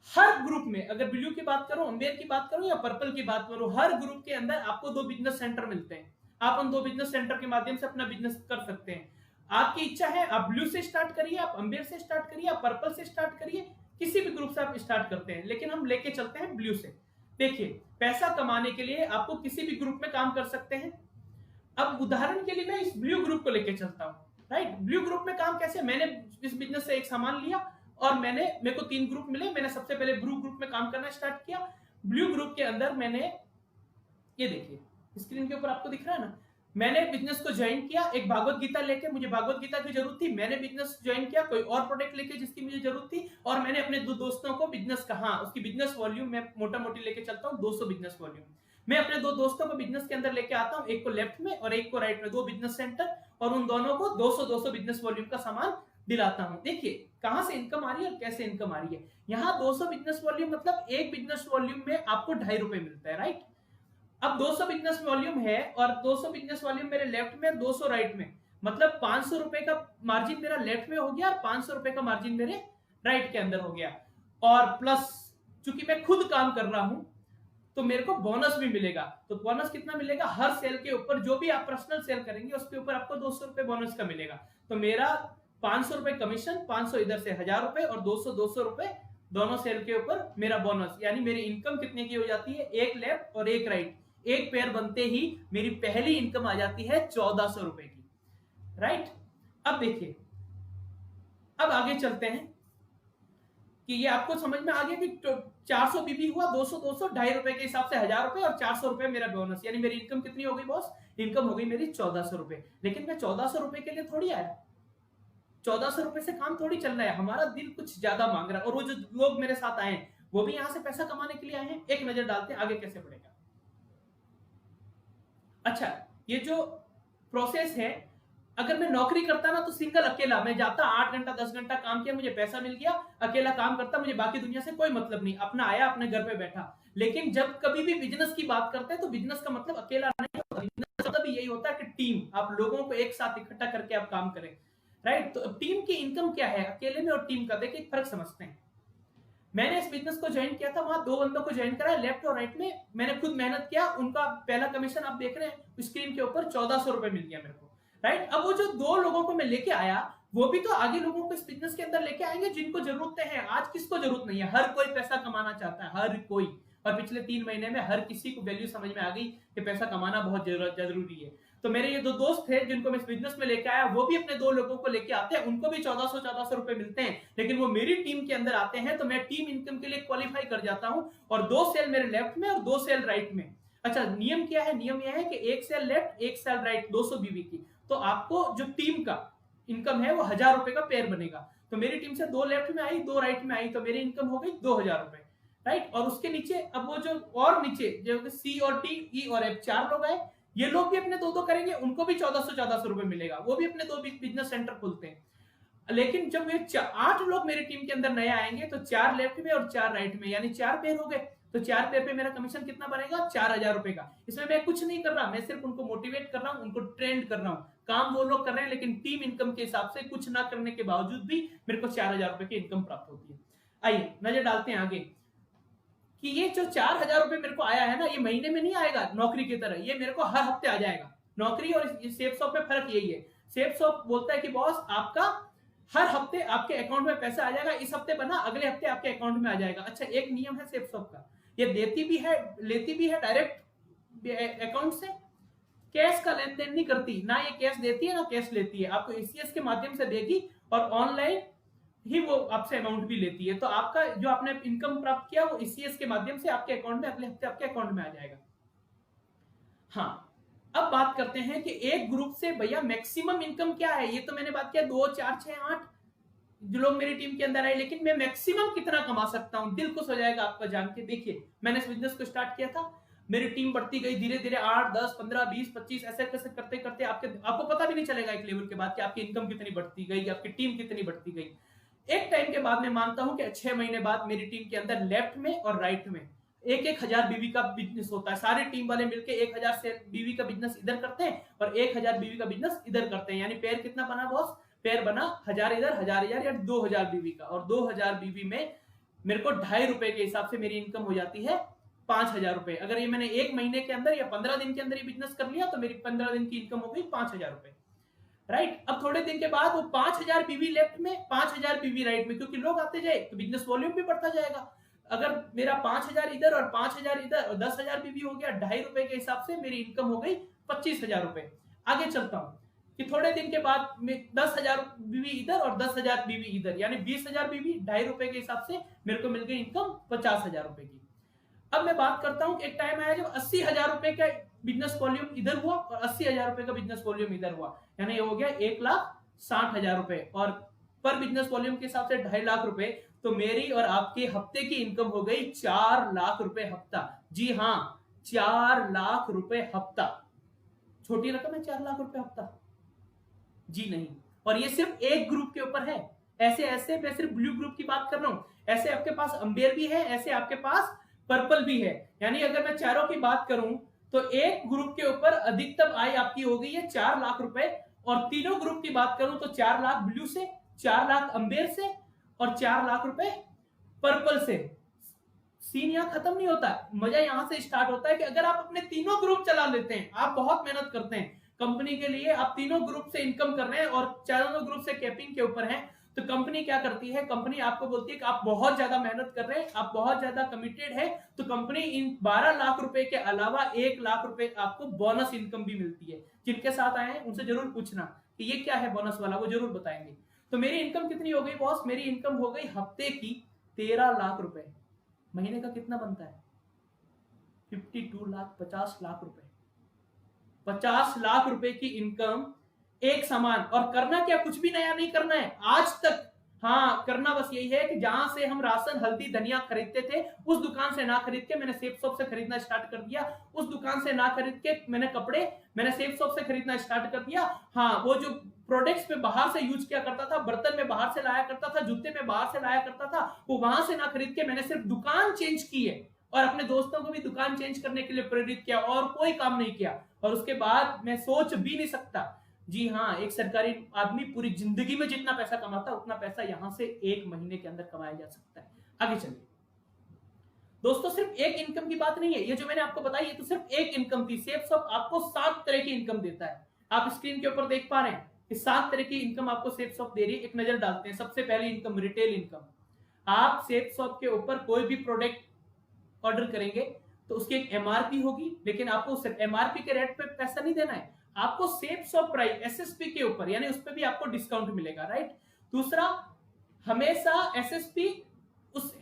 हर ग्रुप में, अगर ब्लू की बात करूं, अम्बेर की बात करूं या पर्पल की बात करूं, हर ग्रुप के अंदर आपको 2 बिजनेस सेंटर मिलते हैं। आप उन 2 बिजनेस सेंटर के माध्यम से अपना बिजनेस कर सकते हैं। आपकी इच्छा है आप ब्लू से स्टार्ट करिए, आप अम्बेर से स्टार्ट करिए, आप पर्पल से स्टार्ट करिए, किसी भी ग्रुप से आप स्टार्ट करते हैं, लेकिन हम लेके चलते हैं ब्लू से। देखिए पैसा कमाने के लिए आपको किसी भी ग्रुप में काम कर सकते हैं। अब उदाहरण के लिए मैं इस ब्लू ग्रुप को लेके चलता हूं, राइट। ब्लू ग्रुप में काम कैसे, मैंने इस बिजनेस से एक सामान लिया और मेरे को 3 ग्रुप मिले, मैंने सबसे पहले ब्लू ग्रुप में काम करना स्टार्ट किया। ब्लू ग्रुप के अंदर मैंने, ये देखिए स्क्रीन के ऊपर आपको दिख रहा है ना, मैंने बिजनेस को ज्वाइन किया एक भागवत गीता लेके, मुझे भागवत गीता की जरूरत थी, मैंने बिजनेस ज्वाइन किया कोई और प्रोडक्ट लेके जिसकी मुझे जरूरत थी, और मैंने अपने 2 दोस्तों को बिजनेस कहा, उसकी बिजनेस वॉल्यूम मैं मोटा मोटी लेके चलता हूँ 200 बिजनेस वॉल्यूम। मैं अपने 2 दोस्तों को बिजनेस के अंदर लेके आता हूँ, एक को लेफ्ट में और एक को राइट में, 2 बिजनेस सेंटर, और उन दोनों को 200 बिजनेस वॉल्यूम का सामान दिलाता हूं। देखिए कहां से इनकम आ रही है और कैसे इनकम आ रही है। यहां 200 बिजनेस वॉल्यूम मतलब एक बिजनेस वॉल्यूम में आपको 2.5 रुपए मिलता है, राइट। अब 200 बिजनेस वॉल्यूम है और 200 बिजनेस वॉल्यूम मेरे लेफ्ट में, 200 राइट में, मतलब 500 रुपए का मार्जिन मेरा लेफ्ट में हो गया और 500 रुपए का मार्जिन मेरे राइट के अंदर हो गया। और प्लस चूंकि मैं खुद काम कर रहा हूं तो मेरे को बोनस भी मिलेगा। तो बोनस कितना मिलेगा, हर सेल के ऊपर जो भी आप पर्सनल सेल करेंगे उसके ऊपर आपको 200 रुपए बोनस का मिलेगा। तो मेरा 500 रुपए कमीशन, 500 इधर से 1000 रुपए और 200 रुपए दोनों सेल के ऊपर मेरा बोनस, यानी मेरी इनकम कितने की हो जाती है, एक लेफ्ट और एक राइट, एक पेयर बनते ही मेरी पहली इनकम आ जाती है 1400 रुपए की, राइट। अब देखिए, अब आगे चलते हैं कि ये आपको समझ में आ गया कि 400 बीबी हुआ, 200 2.5 रुपए के हिसाब से 1000 रुपए और 400 रुपए मेरा बोनस, यानी मेरी इनकम कितनी हो गई बॉस, इनकम हो गई मेरी 1400 रुपए। लेकिन मैं 1400 रुपए के लिए थोड़ी आया, 1400 रुपए से काम थोड़ी चल रहा है, हमारा दिल कुछ ज्यादा मांग रहा है। और वो जो लोग मेरे साथ आए हैं वो भी यहाँ से पैसा कमाने के लिए आए हैं। एक नजर डालते हैं आगे कैसे बढ़ेगा। अच्छा, ये जो प्रोसेस है, अगर मैं नौकरी करता ना तो सिंगल अकेला मैं जाता, 8 घंटा 10 घंटा काम किया, मुझे पैसा मिल गया, अकेला काम करता, मुझे बाकी दुनिया से कोई मतलब नहीं, अपना आया अपने घर पे बैठा। लेकिन जब कभी भी बिजनेस की बात करते हैं तो बिजनेस का मतलब अकेला नहीं होता, बिजनेस का मतलब यही होता है कि टीम, आप लोगों को एक साथ इकट्ठा करके आप काम करें, राइट। तो टीम की इनकम क्या है, अकेले में और टीम का देखिए फर्क समझते हैं। मैंने इस बिजनेस को ज्वाइन किया था, वहां 2 बंदों को ज्वाइन करा, लेफ्ट और राइट में मैंने खुद मेहनत किया, उनका पहला कमीशन आप देख रहे हैं स्क्रीन के ऊपर 1400 रुपए मिल गया मेरे को, राइट। अब वो जो 2 लोगों को मैं लेके आया, वो भी तो आगे लोगों को इस बिजनेस के अंदर लेके आएंगे जिनको जरूरतें हैं। आज किसको जरूरत नहीं है, हर कोई पैसा कमाना चाहता है, हर कोई। और पिछले 3 महीने में हर किसी को वैल्यू समझ में आ गई कि पैसा कमाना बहुत जरूरी है। तो मेरे ये 2 दोस्त थे जिनको मैं इस बिजनेस में लेके आया, वो भी अपने 2 लोगों को लेके आते हैं, उनको भी 1400 रुपए मिलते हैं, लेकिन वो मेरी टीम के अंदर आते हैं तो मैं टीम इनकम के लिए क्वालिफाई कर जाता हूं। और 2 सेल मेरे लेफ्ट में और 2 सेल राइट में। अच्छा, नियम क्या है, नियम यह है कि 1 सेल लेफ्ट 1 सेल राइट, 200 बीवी की, तो आपको जो टीम का इनकम है वो 1000 रुपए का पेयर बनेगा। तो मेरी टीम से 2 लेफ्ट में आई 2 राइट में आई, तो मेरी इनकम हो गई 2000 रुपए, राइट। और उसके नीचे अब वो जो और नीचे जो सी और टी, ई और एफ 4 लोग आए, ये लोग भी अपने 2-2 करेंगे, उनको भी 1400 रुपए मिलेगा, वो भी अपने 2 बिजनेस सेंटर खोलते हैं। लेकिन जब ये 8 लोग मेरी टीम के अंदर नए आएंगे तो 4 लेफ्ट में और 4 राइट में, यानी 4 पेयर हो गए। तो 4 पेयर पे मेरा कमीशन कितना बनेगा, 4000 रुपए का। इसमें मैं कुछ नहीं कर रहा, मैं सिर्फ उनको मोटिवेट कर रहा हूं, उनको ट्रेंड कर रहा हूं। काम वो लोग कर रहे हैं, लेकिन टीम इनकम के हिसाब से कुछ ना करने के बावजूद भी मेरे को 4000 रुपए की इनकम प्राप्त होती है। आइए नजर डालते हैं आगे कि ये जो 4000 रुपए मेरे को आया है ना, ये महीने में नहीं आएगा नौकरी की तरह, ये मेरे को हर हफ्ते आ जाएगा। नौकरी और सेफ शॉप में फर्क यही है, सेफ शॉप बोलता है कि बॉस आपका हर हफ्ते आपके अकाउंट में पैसा आ जाएगा, इस हफ्ते बना अगले हफ्ते आपके अकाउंट में आ जाएगा। अच्छा, एक नियम है सेफ शॉप का, ये देती भी है लेती भी है डायरेक्ट अकाउंट से, कैश का लेन देन नहीं करती, ना ये कैश देती है ना कैश लेती है, आपको एसीएस के माध्यम से देगी और ऑनलाइन ही वो आपसे अमाउंट भी लेती है। तो आपका जो आपने इनकम प्राप्त किया वो ईसीएस के माध्यम से आपके अकाउंट में अगले हफ्ते आपके अकाउंट में आ जाएगा। हाँ, अब बात करते हैं कि एक ग्रुप से भैया मैक्सिमम इनकम क्या है। ये तो मैंने बात किया 2 4 6 8 जो लोग मेरी टीम के अंदर आए, लेकिन मैं मैक्सिमम कितना कमा सकता हूं, दिल खुश हो जाएगा आपका जान के। देखिए, मैंने इस बिजनेस को स्टार्ट किया था, मेरी टीम बढ़ती गई धीरे धीरे, 8 10 15 20 25 ऐसे कैसे करते करते आपको पता भी नहीं चलेगा एक लेवल के बाद कि आपकी इनकम कितनी बढ़ती गई, आपकी टीम कितनी बढ़ती गई। एक टाइम के बाद मैं मानता हूं कि 6 महीने बाद मेरी टीम के अंदर लेफ्ट में और राइट में 1-1000 बीवी का बिजनेस होता है। सारी टीम वाले मिलकर 1000 से बीवी का बिजनेस इधर करते हैं और 1000 बीवी का बिजनेस इधर करते हैं। यानी पेयर कितना बना बॉस, पेयर बना 1000 इधर 1000 या 2000 बीवी का। और 2000 बीवी में मेरे को 2.5 रुपए के हिसाब से मेरी इनकम हो जाती है 5000 रुपए। अगर ये मैंने 1 महीने के अंदर या 15 दिन के अंदर ये बिजनेस कर लिया तो मेरी 15 दिन की इनकम हो गई 5000 रुपए, राइट। अब थोड़े दिन के बाद वो 5000 बीवी लेफ्ट में 5000 बीवी राइट में, क्योंकि लोग आते जाए तो बिजनेस वॉल्यूम भी बढ़ता जाएगा। अगर मेरा 5000 इधर और 5000 इधर और 10,000 बीवी हो गया, 2.5 रुपए के हिसाब से मेरी इनकम हो गई 25,000 रुपए। आगे चलता हूं कि थोड़े दिन के बाद में 10,000 बीवी इधर और 10,000 बीवी इधर, यानी 20,000 बीवी 2.5 रुपए के हिसाब से मेरे को मिल गई इनकम 50,000 रुपए की। अब मैं बात करता हूं कि एक टाइम आया जब 80,000 रुपए का बिजनेस वॉल्यूम इधर हुआ और 80,000 रुपए का बिजनेस वॉल्यूम इधर हुआ, यानी ये हो गया 1,60,000 रुपए। और पर बिजनेस वॉल्यूम के हिसाब से 2.5 लाख रुपए, तो मेरी और आपके हफ्ते की इनकम हो गई 4 लाख रुपए हफ्ता। जी हाँ, 4 लाख रुपए हफ्ता। छोटी रकम है 4 लाख रुपए हफ्ता? जी नहीं। और ये सिर्फ एक ग्रुप के ऊपर है। ऐसे ऐसे मैं सिर्फ ब्लू ग्रुप की बात कर रहा हूं, ऐसे आपके पास अंबेर भी है, ऐसे आपके पास पर्पल भी है। यानी अगर मैं चारों की बात करूं तो एक ग्रुप के ऊपर अधिकतम आय आपकी हो गई है 4 लाख रुपए। और तीनों ग्रुप की बात करूं तो 4 लाख ब्लू से, 4 लाख अंबेर से और 4 लाख रुपए पर्पल से। सीन यहाँ खत्म नहीं होता, मजा यहाँ से स्टार्ट होता है कि अगर आप अपने तीनों ग्रुप चला लेते हैं, आप बहुत मेहनत करते हैं कंपनी के लिए, आप तीनों ग्रुप से इनकम कर रहे हैं और चारों ग्रुप से कैपिंग के ऊपर हैं, तो कंपनी क्या करती है, कंपनी आपको बोलती है कि आप बहुत ज्यादा मेहनत कर रहे हैं, आप बहुत ज्यादा कमिटेड है, तो कंपनी इन 12 लाख रुपए के अलावा 1 लाख रुपए आपको बोनस इनकम भी मिलती है। जिनके साथ आए हैं उनसे जरूर पूछना कि ये क्या है बोनस वाला, वो जरूर बताएंगे। तो मेरी इनकम कितनी हो गई बॉस, मेरी इनकम हो गई हफ्ते की 13 लाख रुपए। महीने का कितना बनता है, 52 लाख, 50 लाख रुपए। 50 लाख रुपए की इनकम एक सामान, और करना क्या, कुछ भी नया नहीं करना है आज तक। हाँ, करना बस यही है कि जहां से हम राशन, हल्दी, धनिया खरीदते थे उस दुकान से ना खरीद के मैंने सेफ शॉप से खरीदना स्टार्ट कर दिया। उस दुकान से ना खरीद के मैंने कपड़े, मैंने सेफ शॉप से खरीदना स्टार्ट कर दिया। हाँ, वो जो प्रोडक्ट्स में बाहर से यूज किया करता था, बर्तन में बाहर से लाया करता था, जूते में बाहर से लाया करता था, वो वहां से ना खरीद के मैंने सिर्फ दुकान चेंज की है और अपने दोस्तों को भी दुकान चेंज करने के लिए प्रेरित किया और कोई काम नहीं किया। और उसके बाद मैं सोच भी नहीं सकता, जी हाँ, एक सरकारी आदमी पूरी जिंदगी में जितना पैसा कमाता उतना पैसा यहां से एक महीने के अंदर कमाया जा सकता है। आगे चलिए दोस्तों, सिर्फ एक इनकम की बात नहीं है, ये जो मैंने आपको बताई ये तो सिर्फ एक इनकम थी। सेफ शॉप आपको 7 तरह की इनकम देता है। आप स्क्रीन के ऊपर देख पा रहे हैं कि 7 तरह की इनकम आपको सेफ शॉप दे रही है। एक नजर डालते हैं। सबसे पहली इनकम, रिटेल इनकम। आप सेफ शॉप के ऊपर कोई भी प्रोडक्ट ऑर्डर करेंगे तो उसकी एक एमआरपी होगी, लेकिन आपको उस एमआरपी के रेट पे पैसा नहीं देना है, आपको सेफ शॉप प्राइस एसएसपी के ऊपर, यानी उस पर भी आपको डिस्काउंट मिलेगा, राइट। दूसरा, हमेशा एसएसपी उस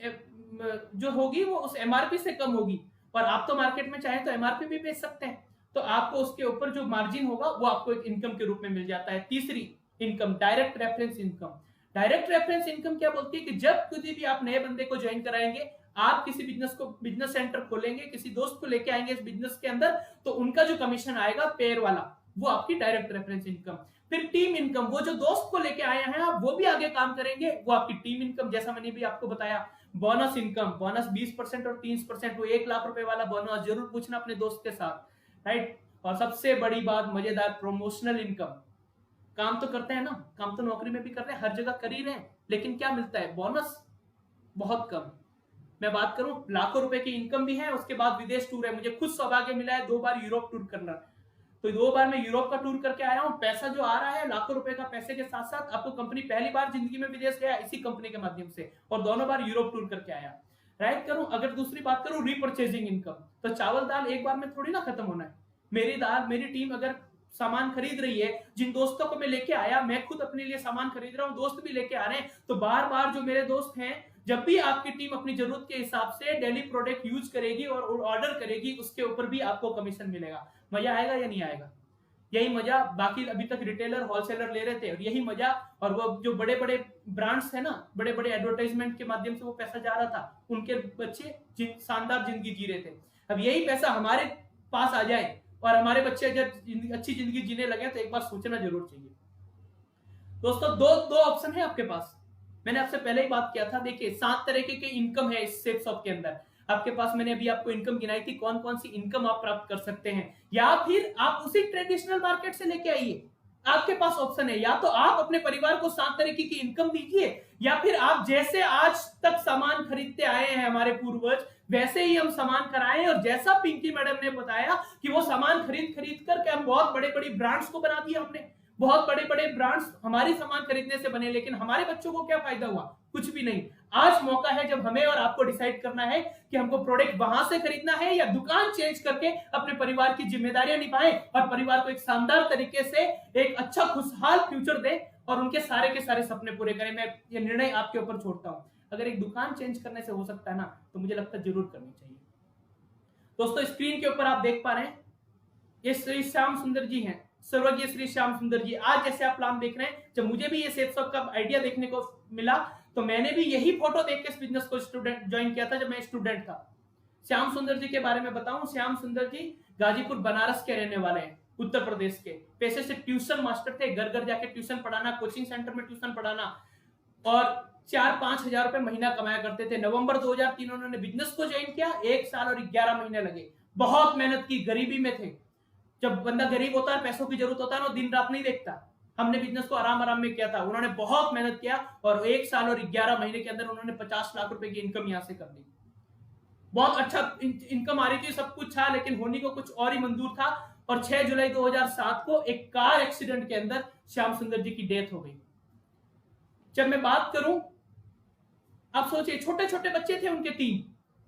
जो होगी वो उस एमआरपी से कम होगी, और आप तो मार्केट में चाहे तो एमआरपी भी बेच सकते हैं, तो आपको उसके ऊपर जो मार्जिन होगा वो आपको एक इनकम के रूप में मिल जाता है। तीसरी income, direct reference income. Direct reference income क्या बोलती है कि जब कभी भी आप नए बंदे को ज्वाइन कराएंगे, आप किसी बिजनेस सेंटर खोलेंगे, किसी दोस्त को लेके आएंगे इस बिजनेस के अंदर, तो उनका जो कमीशन आएगा पेयर वाला, वो आपकी डायरेक्ट रेफरेंस इनकम। फिर टीम इनकम, वो जो दोस्त को लेके आए हैं आप, वो भी आगे काम करेंगे, वो आपकी टीम इनकम। जैसा मैंने भी आपको बताया, बोनस इनकम, बोनस 20% और 30%, वो 1 लाख रुपए वाला बोनस जरूर पूछना अपने दोस्त के साथ, राइट। और सबसे बड़ी बात, मजेदार, प्रमोशनल इनकम। काम तो करते हैं ना, काम तो नौकरी में भी कर रहे हैं, हर जगह कर ही रहे हैं, लेकिन क्या मिलता है, बोनस बहुत कम। मैं बात करूं, लाखों रुपए की इनकम भी है, उसके बाद विदेश टूर है। मुझे खुद सौभाग्य मिला है 2 बार यूरोप टूर करना, तो 2 बार मैं यूरोप का टूर करके आया हूं। पैसा जो आ रहा है लाखों रुपए का, पैसे के साथ साथ आपको कंपनी, पहली बार जिंदगी में विदेश गया इसी कंपनी के माध्यम से, और दोनों बार यूरोप टूर करके आया, राइट। करूं, अगर दूसरी बात करूं, रीपर्चेजिंग इनकम, तो चावल दाल एक बार में थोड़ी ना खत्म होना है। मेरी टीम अगर सामान खरीद रही है, जिन दोस्तों को मैं लेके आया, मैं खुद अपने लिए सामान खरीद रहा हूँ, दोस्त भी लेके आ रहे हैं, तो बार बार जो मेरे दोस्त हैं, जब भी आपकी टीम अपनी जरूरत के हिसाब से डेली प्रोडक्ट यूज करेगी और ऑर्डर करेगी, उसके ऊपर भी आपको कमीशन मिलेगा। मजा आएगा या नहीं आएगा? यही मजा बाकी अभी तक रिटेलर, होलसेलर ले रहे थे, और यही मजा, और वो जो बड़े बड़े ब्रांड्स है ना, बड़े बड़े एडवर्टाइजमेंट के माध्यम से वो पैसा जा रहा था, उनके बच्चे शानदार जिंदगी जी रहे थे। अब यही पैसा हमारे पास आ जाए और हमारे बच्चे जब अच्छी जिंदगी जीने लगे, तो एक बार सोचना जरूर चाहिए। दोस्तों, दो ऑप्शन है आपके पास। मैंने आपसे पहले ही बात किया था, देखिए 7 तरीके के इनकम है इस सेफ शॉप के अंदर। आपके पास मैंने अभी आपको इनकम गिनाई थी, कौन कौन सी इनकम आप प्राप्त कर सकते हैं, या फिर आप उसी ट्रेडिशनल मार्केट से लेके आइए। आपके पास ऑप्शन है, या तो आप अपने परिवार को 7 तरीके की इनकम दीजिए, या फिर आप जैसे आज तक सामान खरीदते आए हैं हमारे पूर्वज, वैसे ही हम सामान कराएं। और जैसा पिंकी मैडम ने बताया कि वो सामान खरीद खरीद करके हम बहुत बड़े बड़े ब्रांड्स को बना दिया हमने, बहुत बड़े बड़े ब्रांड्स हमारी सामान खरीदने से बने, लेकिन हमारे बच्चों को क्या फायदा हुआ? कुछ भी नहीं। आज मौका है जब हमें और आपको डिसाइड करना है कि हमको प्रोडक्ट वहां से खरीदना है या दुकान चेंज करके अपने परिवार की जिम्मेदारियां निभाएं और परिवार को एक शानदार तरीके से एक अच्छा खुशहाल फ्यूचर दें और उनके सारे के सारे सपने पूरे करें। मैं ये निर्णय आपके ऊपर छोड़ता हूं। अगर एक दुकान चेंज करने से हो सकता है ना, तो मुझे लगता है जरूर करनी चाहिए। दोस्तों, स्क्रीन के ऊपर आप देख पा रहे हैं, ये श्री श्याम सुंदर जी हैं, स्वर्गीय श्री श्याम सुंदर जी। आज जैसे आप प्लान देख रहे हैं, जब मुझे भी ये सेफ शॉप का आइडिया देखने को मिला, तो मैंने भी यही फोटो देख के इस बिजनेस को ज्वाइन किया था जब मैं स्टूडेंट था। श्याम सुंदर जी के बारे में बताऊं, श्याम सुंदर जी गाजीपुर बनारस के रहने वाले हैं, उत्तर प्रदेश के। पेशे से ट्यूशन मास्टर थे, घर घर जाके ट्यूशन पढ़ाना, कोचिंग सेंटर में ट्यूशन पढ़ाना, और 4-5 हजार रुपए महीना कमाया करते थे। नवंबर 2003 उन्होंने बिजनेस को ज्वाइन किया, 1 साल और 11 महीने लगे। बहुत मेहनत की, गरीबी में थे। जब बंदा गरीब होता है, पैसों की जरूरत होता है ना, दिन रात नहीं देखता। हमने बिजनेस को आराम आराम में किया था, उन्होंने बहुत मेहनत किया और 1 साल और 11 महीने के अंदर उन्होंने 50 लाख रुपए की इनकम यहां से कर दी। बहुत अच्छा इनकम आ रही थी, सब कुछ था, लेकिन होने को कुछ और ही मंजूर था। और 6 जुलाई 2007 को एक कार एक्सीडेंट के अंदर श्याम सुंदर जी की डेथ हो गई। जब मैं बात करूं, आप सोचिए, छोटे छोटे बच्चे थे उनके,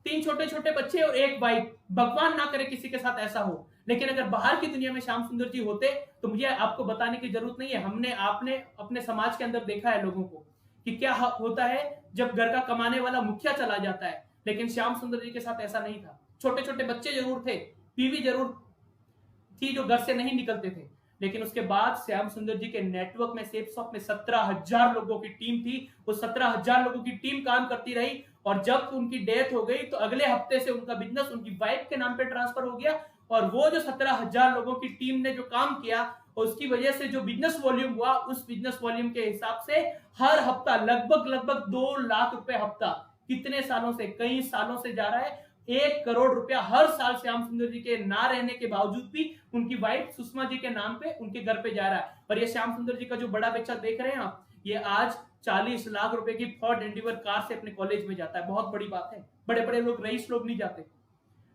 तीन छोटे छोटे बच्चे और एक वाइफ। भगवान ना करे किसी के साथ ऐसा हो, लेकिन अगर बाहर की दुनिया में श्याम सुंदर जी होते तो मुझे आपको बताने की जरूरत नहीं है। आपने अपने समाज के अंदर देखा है लोगों को कि क्या होता है जब घर का कमाने वाला मुखिया चला जाता है, लेकिन श्याम सुंदर जी के साथ ऐसा नहीं था। छोटे छोटे बच्चे जरूर थे, बीवी जरूर थी जो घर से नहीं निकलते थे, लेकिन उसके बाद श्याम सुंदर जी के नेटवर्क में सेफ शॉप में 17,000 लोगों की टीम थी। वो 17,000 लोगों की टीम काम करती रही और जब उनकी डेथ हो गई तो अगले हफ्ते से उनका बिजनेस उनकी वाइफ के नाम पे ट्रांसफर हो गया और वो जो 17,000 लोगों की टीम ने जो काम किया और उसकी वजह से जो बिजनेस वॉल्यूम हुआ, उस बिजनेस वॉल्यूम के हिसाब से हर हफ्ता लगभग 2 लाख रुपए हफ्ता, कितने सालों से, कई सालों से जा रहा है। 1 करोड़ रुपया हर साल श्याम सुंदर जी के ना रहने के बावजूद भी उनकी वाइफ सुषमा जी के नाम पे उनके घर पे जा रहा है। और ये श्याम सुंदर जी का जो बड़ा बच्चा देख रहे हैं आप, ये आज 40 लाख रुपए की फोर्ड एंडीवर कार से अपने कॉलेज में जाता है। बहुत बड़ी बात है, बड़े बड़े लोग, रईस लोग नहीं जाते,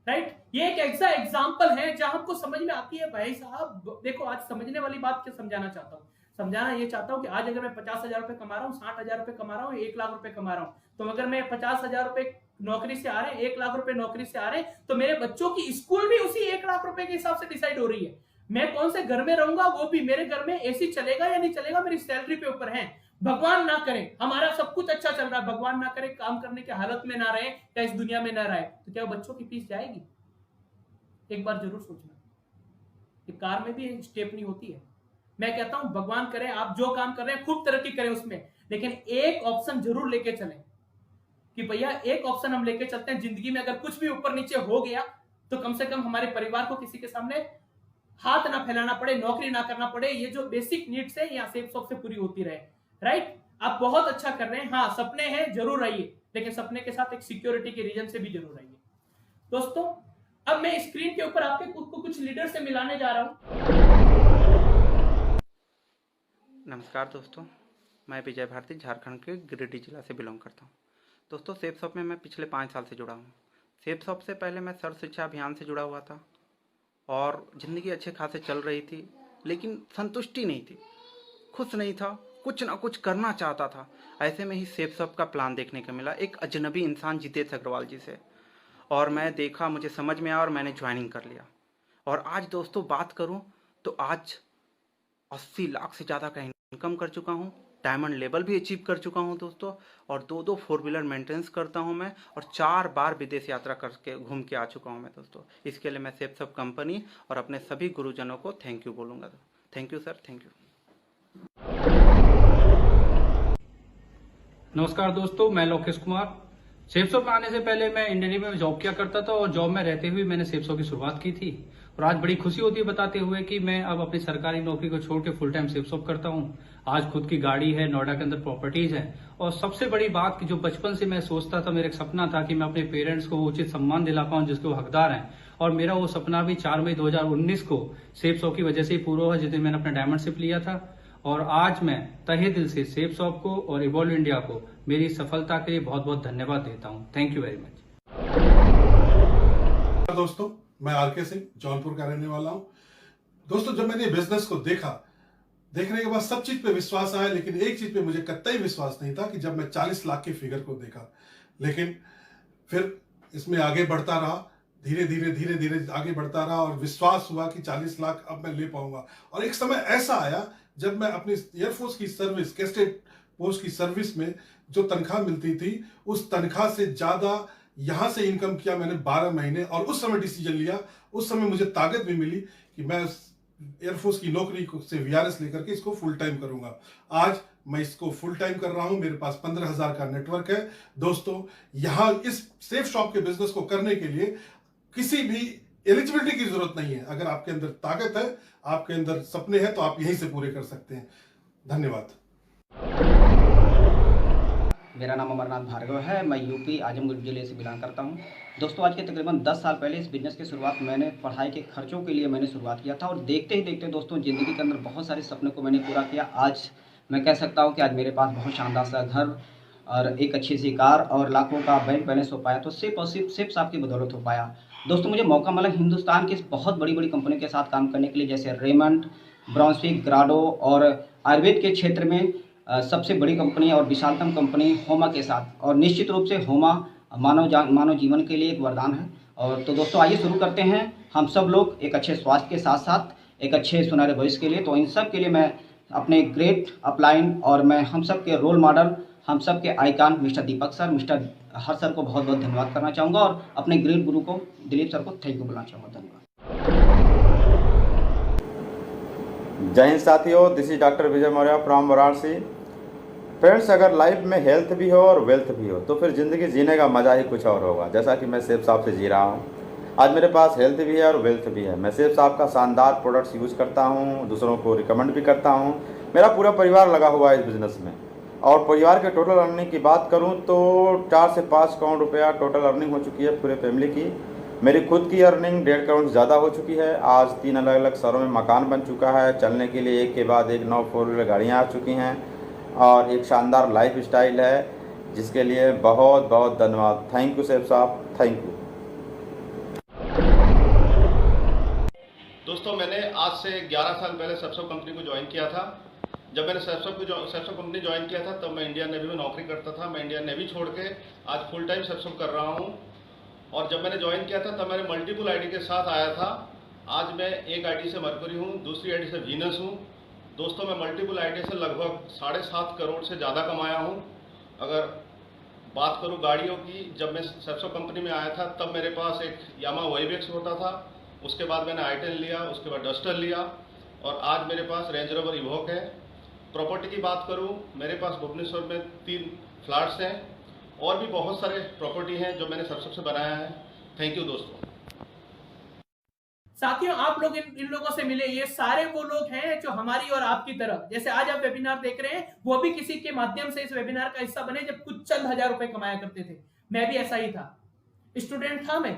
राइट। ये एक ऐसा एग्जाम्पल है जहां हमको समझ में आती है भाई साहब। देखो, आज समझने वाली बात क्या समझाना चाहता हूँ, समझाना ये चाहता हूँ कि आज अगर मैं 50,000 रुपए कमा रहा हूँ, 60,000 रुपए कमा रहा हूँ, 1 लाख रुपए कमा रहा हूँ, तो अगर मैं 50,000 रुपए नौकरी से आ रहे हैं, 1 लाख रुपए नौकरी से आ रहे हैं, तो मेरे बच्चों की स्कूल भी उसी 1 लाख रुपए के हिसाब से डिसाइड हो रही है। मैं कौन से घर में रहूंगा, वो भी मेरे घर में एसी चलेगा या नहीं चलेगा मेरी सैलरी पे ऊपर है। भगवान ना करे हमारा सब कुछ अच्छा चल रहा है, भगवान ना करे काम करने की हालत में ना रहे या इस दुनिया में ना रहे, तो क्या बच्चों की फीस जाएगी? एक बार जरूर सोचना। कि कार में भी स्टेपनी होती है। मैं कहता हूं भगवान करे आप जो काम कर रहे हैं खूब तरक्की करें उसमें, लेकिन एक ऑप्शन जरूर लेके चलें कि भैया एक ऑप्शन हम लेके चलते हैं जिंदगी में, अगर कुछ भी ऊपर नीचे हो गया तो कम से कम हमारे परिवार को किसी के सामने हाथ ना फैलाना पड़े, नौकरी ना करना पड़े। ये जो बेसिक नीड्स है यहाँ सेफ शॉप से पूरी होती रहे, राइट। आप बहुत अच्छा कर रहे हैं, हाँ सपने हैं जरूर आइए, लेकिन सपने के साथ एक सिक्योरिटी के रीजन से भी जरूर आइए। दोस्तों, अब मैं स्क्रीन के ऊपर आपके खुद को कुछ लीडर से मिलाने जा रहा हूं। नमस्कार दोस्तों, मैं विजय भारती झारखंड के गिरिडीह जिला से बिलोंग करता हूं। दोस्तों, सेफ शॉप में मैं पिछले 5 साल से जुड़ा हूं। सेफ शॉप से पहले मैं सर्व शिक्षा अभियान से जुड़ा हुआ था और ज़िंदगी अच्छे खासे चल रही थी, लेकिन संतुष्टि नहीं थी, खुश नहीं था, कुछ ना कुछ करना चाहता था। ऐसे में ही सेफ शॉप का प्लान देखने को मिला एक अजनबी इंसान जितेश अग्रवाल जी से, और मैं देखा, मुझे समझ में आया और मैंने ज्वाइनिंग कर लिया। और आज दोस्तों बात करूं तो आज 80 लाख से ज़्यादा का इनकम कर चुका हूं, डायमंड लेवल भी अचीव कर चुका हूं दोस्तों, और 2 4 व्हीलर मेंटेनेंस करता हूं मैं, और 4 बार विदेश यात्रा करके घूम के आ चुका हूं मैं दोस्तों। इसके लिए मैं सेफ शॉप कंपनी और अपने सभी गुरुजनों को थैंक यू बोलूँगा। Thank you sir, thank you. नमस्कार दोस्तों, मैं लोकेश कुमार। सेफ शॉप में आने से पहले मैं इंडियन नेवी में जॉब किया करता था और जॉब में रहते हुए मैंने सेफ शॉप की शुरुआत की थी। और आज बड़ी खुशी होती है बताते हुए कि मैं अब अपनी सरकारी नौकरी को छोड़ के फुल टाइम सेफ शॉप करता हूं। आज खुद की गाड़ी है, नोएडा के अंदर प्रॉपर्टीज है, और सबसे बड़ी बात कि जो बचपन से मैं सोचता था, मेरा एक सपना था कि मैं अपने पेरेंट्स को उचित सम्मान दिला पाऊं जिसके वो हकदार हैं, और मेरा वो सपना भी 4 मई 2019 को सेफ शॉप की वजह से ही पूरा हुआ, जिस दिन मैंने अपना डायमंडशिप लिया था। और आज मैं तहे दिल से सेफ शॉप को और इवॉल्व इंडिया को मेरी सफलता के लिए बहुत बहुत धन्यवाद देता हूं। Thank you very much. दोस्तों, मैं आरके सिंह जौनपुर का रहने वाला हूं। दोस्तों, जब मैंने बिजनेस को देखने के बाद सब चीज पे विश्वास आया, लेकिन एक चीज पे मुझे कतई विश्वास नहीं था कि जब मैं 40 लाख के फिगर को देखा। लेकिन फिर इसमें आगे बढ़ता रहा, धीरे धीरे आगे बढ़ता रहा, और विश्वास हुआ कि 40 लाख अब मैं ले पाऊंगा। और एक समय ऐसा आया जब मैं अपनी एयरफोर्स की सर्विस, कैस्टेड पोस्ट की सर्विस में जो तनख्वाह मिलती थी, उस तनख्वाह से ज्यादा यहां से इनकम किया मैंने 12 महीने। और उस समय डिसीजन लिया, उस समय मुझे ताकत भी मिली कि मैं एयरफोर्स की नौकरी से वीआरएस लेकर के इसको फुल टाइम करूंगा। आज मैं इसको फुल टाइम कर रहा हूं। मेरे पास 15,000 का नेटवर्क है। दोस्तों, यहां इस सेफ शॉप के बिजनेस को करने के लिए किसी भी एलिजिबिलिटी की जरूरत नहीं है। अगर आपके अंदर ताकत है, आपके अंदर सपने हैं, तो आप यहीं से पूरे कर सकते हैं। धन्यवाद। मेरा नाम अमरनाथ भार्गव है। मैं यूपी आजमगढ़ जिले से बिलोंग करता हूं। दोस्तों, आज के तकरीबन 10 साल पहले इस बिज़नेस की शुरुआत मैंने पढ़ाई के खर्चों के लिए मैंने शुरुआत किया था, और देखते ही देखते दोस्तों ज़िंदगी के अंदर बहुत सारे सपने को मैंने पूरा किया। आज मैं कह सकता हूं कि आज मेरे पास बहुत शानदार सा घर और एक अच्छी सी कार और लाखों का बैंक बैलेंस हो पाया, तो सिर्फ और सिर्फ सेफ शॉप की बदौलत हो पाया। दोस्तों, मुझे मौका मिला हिंदुस्तान की बहुत बड़ी बड़ी कंपनियों के साथ काम करने के लिए, जैसे रेमंड, ब्राउंसविक, ग्राडो, और आयुर्वेद के क्षेत्र में सबसे बड़ी कंपनी और विशालतम कंपनी होमा के साथ। और निश्चित रूप से होमा मानव जीवन के लिए एक वरदान है। और तो दोस्तों, आइए शुरू करते हैं हम सब लोग एक अच्छे स्वास्थ्य के साथ साथ एक अच्छे सुनहरे भविष्य के लिए। तो इन सब के लिए मैं अपने ग्रेट अपलाइन और मैं हम सब के रोल मॉडल, हम सब के आइकॉन मिस्टर दीपक सर, मिस्टर हर्ष सर को बहुत बहुत धन्यवाद करना चाहूँगा, और अपने ग्रेट गुरु को दिलीप सर को थैंक यू बोलना चाहूँगा। धन्यवाद। जय हिंद साथियों, this is doctor Vijay Maurya from Varanasi. Friends, अगर लाइफ में हेल्थ भी हो और वेल्थ भी हो तो फिर ज़िंदगी जीने का मज़ा ही कुछ और होगा, जैसा कि मैं सेफ साहब से जी रहा हूँ। आज मेरे पास हेल्थ भी है और वेल्थ भी है। मैं सेफ साहब का शानदार प्रोडक्ट्स यूज़ करता हूँ, दूसरों को रिकमेंड भी करता हूँ। मेरा पूरा परिवार लगा हुआ है इस बिज़नेस में, और परिवार के टोटल अर्निंग की बात करूँ तो 4 से 5 करोड़ रुपया टोटल अर्निंग हो चुकी है पूरे फैमिली की। मेरी खुद की अर्निंग 1.5 करोड़ से ज़्यादा हो चुकी है। आज 3 अलग अलग शहरों में मकान बन चुका है, चलने के लिए एक के बाद एक 9 4 व्हीलर गाड़ियाँ आ चुकी हैं, और एक शानदार लाइफ स्टाइल है, जिसके लिए बहुत बहुत धन्यवाद। थैंक यू सेफ साहब, थैंक यू। दोस्तों, मैंने आज से 11 साल पहले सेप्सो कंपनी को ज्वाइन किया था। जब मैंने सेप्सो कंपनी ज्वाइन किया था तब मैं इंडियन नेवी में नौकरी करता था। मैं इंडियन नेवी छोड़ के आज फुल टाइम सेप्सो कर रहा हूँ। और जब मैंने ज्वाइन किया था तब मैंने मल्टीपल आईडी के साथ आया था। आज मैं एक आईडी से मरकरी हूँ, दूसरी आईडी से वीनस हूँ। दोस्तों, मैं मल्टीपल आईडी से लगभग 7.5 करोड़ से ज़्यादा कमाया हूँ। अगर बात करूँ गाड़ियों की, जब मैं सेप्सो कंपनी में आया था तब मेरे पास एक यामा वाईबेक्स होता था, उसके बाद मैंने i10 लिया, उसके बाद डस्टर लिया, और आज मेरे पास रेंज रोवर इवोक है। प्रॉपर्टी की बात करूं, मेरे पास भुवनेश्वर में 3 फ्लैट्स हैं, और भी बहुत सारे प्रॉपर्टी हैं जो मैंने सबसे बनाया है। थैंक यू दोस्तों। साथियों, आप लोग इन लोगों से मिले, ये सारे वो लोग हैं जो हमारी और आपकी तरह, जैसे आज आप वेबिनार देख रहे हैं, वो भी किसी के माध्यम से इस वेबिनार का हिस्सा बने जब कुछ चंद हजार रुपए कमाया करते थे। मैं भी ऐसा ही था, स्टूडेंट था मैं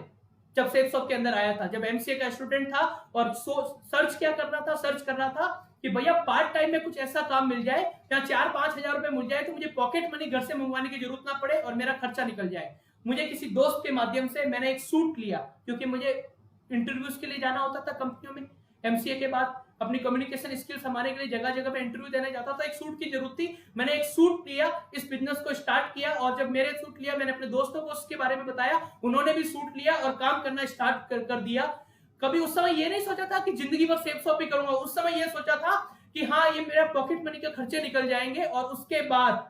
जब सेफ शॉप के अंदर आया था, जब एमसीए का स्टूडेंट था, और सर्च क्या कर रहा था, सर्च कर रहा था कि भैया पार्ट टाइम में कुछ ऐसा काम मिल जाए या 4-5 हजार रुपए मिल जाए तो मुझे पॉकेट मनी घर से मंगवाने की जरूरत ना पड़े और मेरा खर्चा निकल जाए। मुझे किसी दोस्त के माध्यम से मैंने एक सूट लिया, क्योंकि मुझे इंटरव्यूज के लिए जाना होता था कंपनियों में। एमसीए के बाद अपनी कम्युनिकेशन स्किल्स हमारे के लिए जगह जगह पे इंटरव्यू देने जाता था, एक सूट की जरूरत थी। मैंने एक सूट लिया, इस बिजनेस को स्टार्ट किया, और जब मेरे सूट लिया मैंने अपने दोस्तों को उसके बारे में बताया, उन्होंने भी सूट लिया और काम करना स्टार्ट कर दिया। कभी उस समय ये नहीं सोचा था कि जिंदगी भर सेफ शॉप ही करूंगा, उस समय ये सोचा था कि हाँ, ये मेरा पॉकेट मनी के खर्चे निकल जाएंगे, और उसके बाद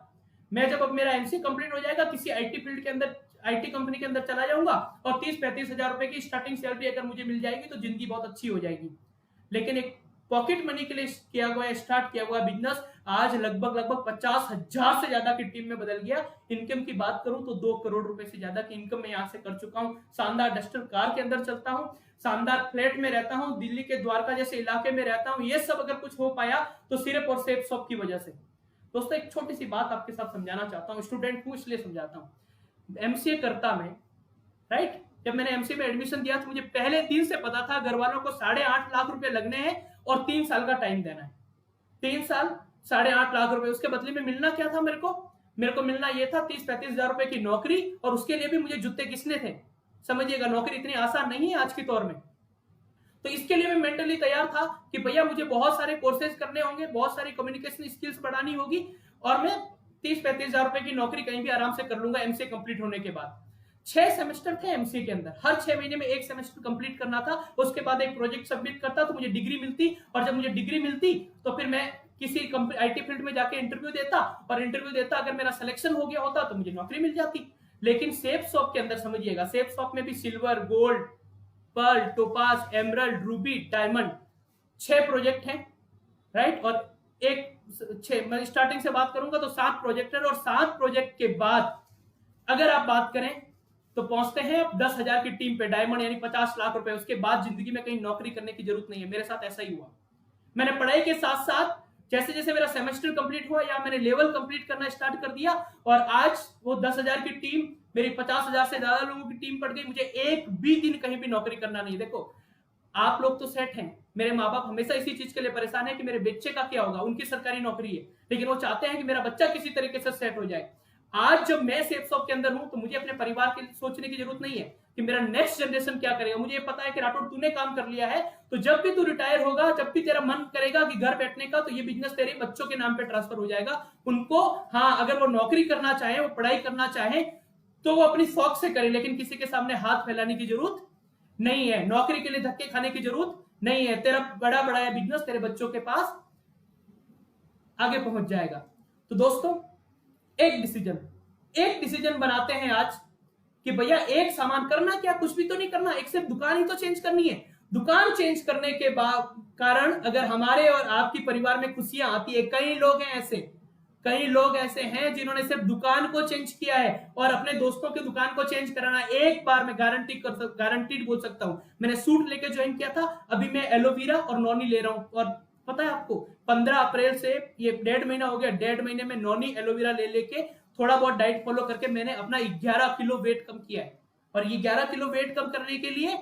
मैं जब अब मेरा एमसीए कंप्लीट हो जाएगा किसी आईटी फील्ड के अंदर, आईटी कंपनी के अंदर चला जाऊंगा, और 30-35 हजार रुपए की स्टार्टिंग सैलरी अगर मुझे मिल जाएगी तो जिंदगी बहुत अच्छी हो जाएगी। लेकिन एक पॉकेट मनी के लिए स्टार्ट किया हुआ बिजनेस आज लगभग 50,000 से ज्यादा की टीम में बदल गया। इनकम की बात करूं तो 2 करोड़ रुपए से ज्यादा की इनकम मैं यहाँ से कर चुका हूँ। शानदार डस्टर कार के अंदर चलता हूँ, शानदार फ्लैट में रहता हूँ, दिल्ली के द्वारका जैसे इलाके में रहता हूँ। ये सब अगर कुछ हो पाया तो सिर्फ और सेफ शॉप की वजह से। दोस्तों, एक छोटी सी बात आपके साथ समझाना चाहता हूँ, स्टूडेंट हूँ इसलिए समझाता हूँ। एमसीए करता मैं, राइट, जब मैंने एमसीए में एडमिशन दिया तो मुझे पहले दिन से पता था घर वालों को 8.5 लाख रुपए लगने हैं और 3 साल का टाइम देना है। 3 साल 8.5 लाख रुपए, उसके बदले में मिलना क्या था मेरे को मिलना ये था 30-35 हजार रुपए की नौकरी, और उसके लिए भी मुझे जूते किसने थे, समझिएगा। नौकरी इतनी आसान नहीं है आज के दौर में, तो इसके लिए मैं मेंटली तैयार था कि भैया मुझे बहुत सारे कोर्सेज करने होंगे, बहुत सारी कम्युनिकेशन स्किल्स बढ़ानी होगी, और मैं 30-35 हजार रुपए की नौकरी कहीं भी आराम से कर लूंगा एमसीए कंप्लीट होने के बाद। 6 सेमेस्टर थे एमसीए के अंदर, हर 6 महीने में एक सेमेस्टर कंप्लीट करना था, उसके बाद एक प्रोजेक्ट सबमिट करता तो मुझे डिग्री मिलती, और जब मुझे डिग्री मिलती तो फिर मैं किसी आईटी फील्ड में जाके इंटरव्यू देता, और इंटरव्यू देता अगर मेरा सिलेक्शन हो गया होता तो मुझे नौकरी मिल जाती। लेकिन सेफ शॉप के अंदर समझिएगा, सेफ शॉप में भी silver, gold, pearl, topaz, emerald, ruby, diamond 6 project हैं, राइट, और मैं स्टार्टिंग से बात करूंगा तो 7 प्रोजेक्ट है, और 7 प्रोजेक्ट के बाद अगर आप बात करें तो पहुंचते हैं 10,000 की टीम पे, डायमंड यानी 50 लाख रुपए। उसके बाद जिंदगी में कहीं नौकरी करने की जरूरत नहीं है। मेरे साथ ऐसा ही हुआ। मैंने पढ़ाई के साथ साथ जैसे जैसे मेरा सेमेस्टर कंप्लीट हुआ या मैंने लेवल कंप्लीट करना स्टार्ट कर दिया, और आज वो 10,000 की टीम मेरी 50,000 से ज्यादा लोगों की टीम पड़ गई। मुझे एक भी दिन कहीं भी नौकरी करना नहीं। देखो, आप लोग तो सेट हैं, मेरे माँ बाप हमेशा इसी चीज के लिए परेशान है कि मेरे बच्चे का क्या होगा। उनकी सरकारी नौकरी है, लेकिन वो चाहते हैं कि मेरा बच्चा किसी तरीके से सेट हो जाए। आज जब मैं सेफ शॉप के अंदर हूं तो मुझे अपने परिवार के लिए सोचने की जरूरत नहीं है कि मेरा नेक्स्ट जनरेशन क्या करेगा। मुझे पता है कि राठौड़ तूने काम कर लिया है, तो जब भी तू रिटायर होगा, जब भी तेरा मन करेगा कि घर बैठने का, तो ये बिजनेस तेरे बच्चों के नाम पे ट्रांसफर हो जाएगा। उनको, हाँ, अगर वो नौकरी करना चाहे, वो पढ़ाई करना चाहे तो वो अपनी शौक से करे, लेकिन किसी के सामने हाथ फैलाने की जरूरत नहीं है, नौकरी के लिए धक्के खाने की जरूरत नहीं है। तेरा बड़ा बड़ा बिजनेस तेरे बच्चों के पास आगे पहुंच जाएगा। तो दोस्तों, एक डिसीजन बनाते हैं आज कि भैया एक सामान करना क्या, कुछ भी तो नहीं करना, एक सिर्फ दुकान ही तो चेंज करनी है। दुकान चेंज करने के बाद कारण अगर हमारे और आपकी परिवार में खुशियां आती है, कई लोग ऐसे हैं जिन्होंने सिर्फ दुकान को चेंज किया है और अपने दोस्तों की दुकान को चेंज कराना एक बार में गारंटीड बोल सकता हूं। मैंने सूट लेके ज्वाइन किया था, अभी मैं एलोवेरा और नॉनी ले रहा हूं। और पता है आपको 15 अप्रैल से ये 1.5 महीना हो गया, 1.5 महीने में नॉनी एलोवेरा ले लेके थोड़ा बहुत डाइट फॉलो करके मैंने अपना 11 किलो वेट कम किया है। और ये 11 किलो वेट कम करने के लिए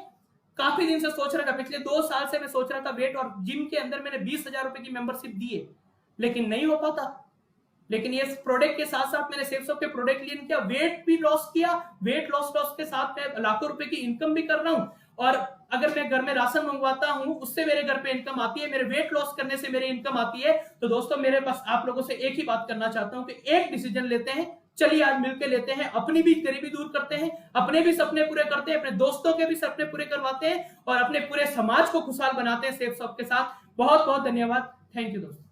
काफी दिन से सोच रहा था, पिछले 2 साल से मैं सोच रहा था वेट, और जिम के अंदर मैंने 20,000 रुपए की मेंबरशिप दी है, लेकिन नहीं हो पाता। लेकिन ये प्रोडक्ट के साथ साथ मैंने सेफ्सॉफ्ट के प्रोडक्ट लिए किया, वेट भी लॉस किया, वेट लॉस के साथ मैं लाखों रुपए की इनकम भी कर रहा हूं। और अगर मैं घर में राशन मंगवाता हूं उससे मेरे घर पे इनकम आती है, मेरे वेट लॉस करने से मेरी इनकम आती है। तो दोस्तों मेरे पास आप लोगों से एक ही बात करना चाहता हूं कि एक डिसीजन लेते हैं, चलिए आज मिलकर लेते हैं, अपनी भी गरीबी दूर करते हैं, अपने भी सपने पूरे करते हैं, अपने दोस्तों के भी सपने पूरे करवाते हैं और अपने पूरे समाज को खुशहाल बनाते हैं सेफ्सॉफ्ट के साथ। बहुत बहुत धन्यवाद। थैंक यू दोस्तों।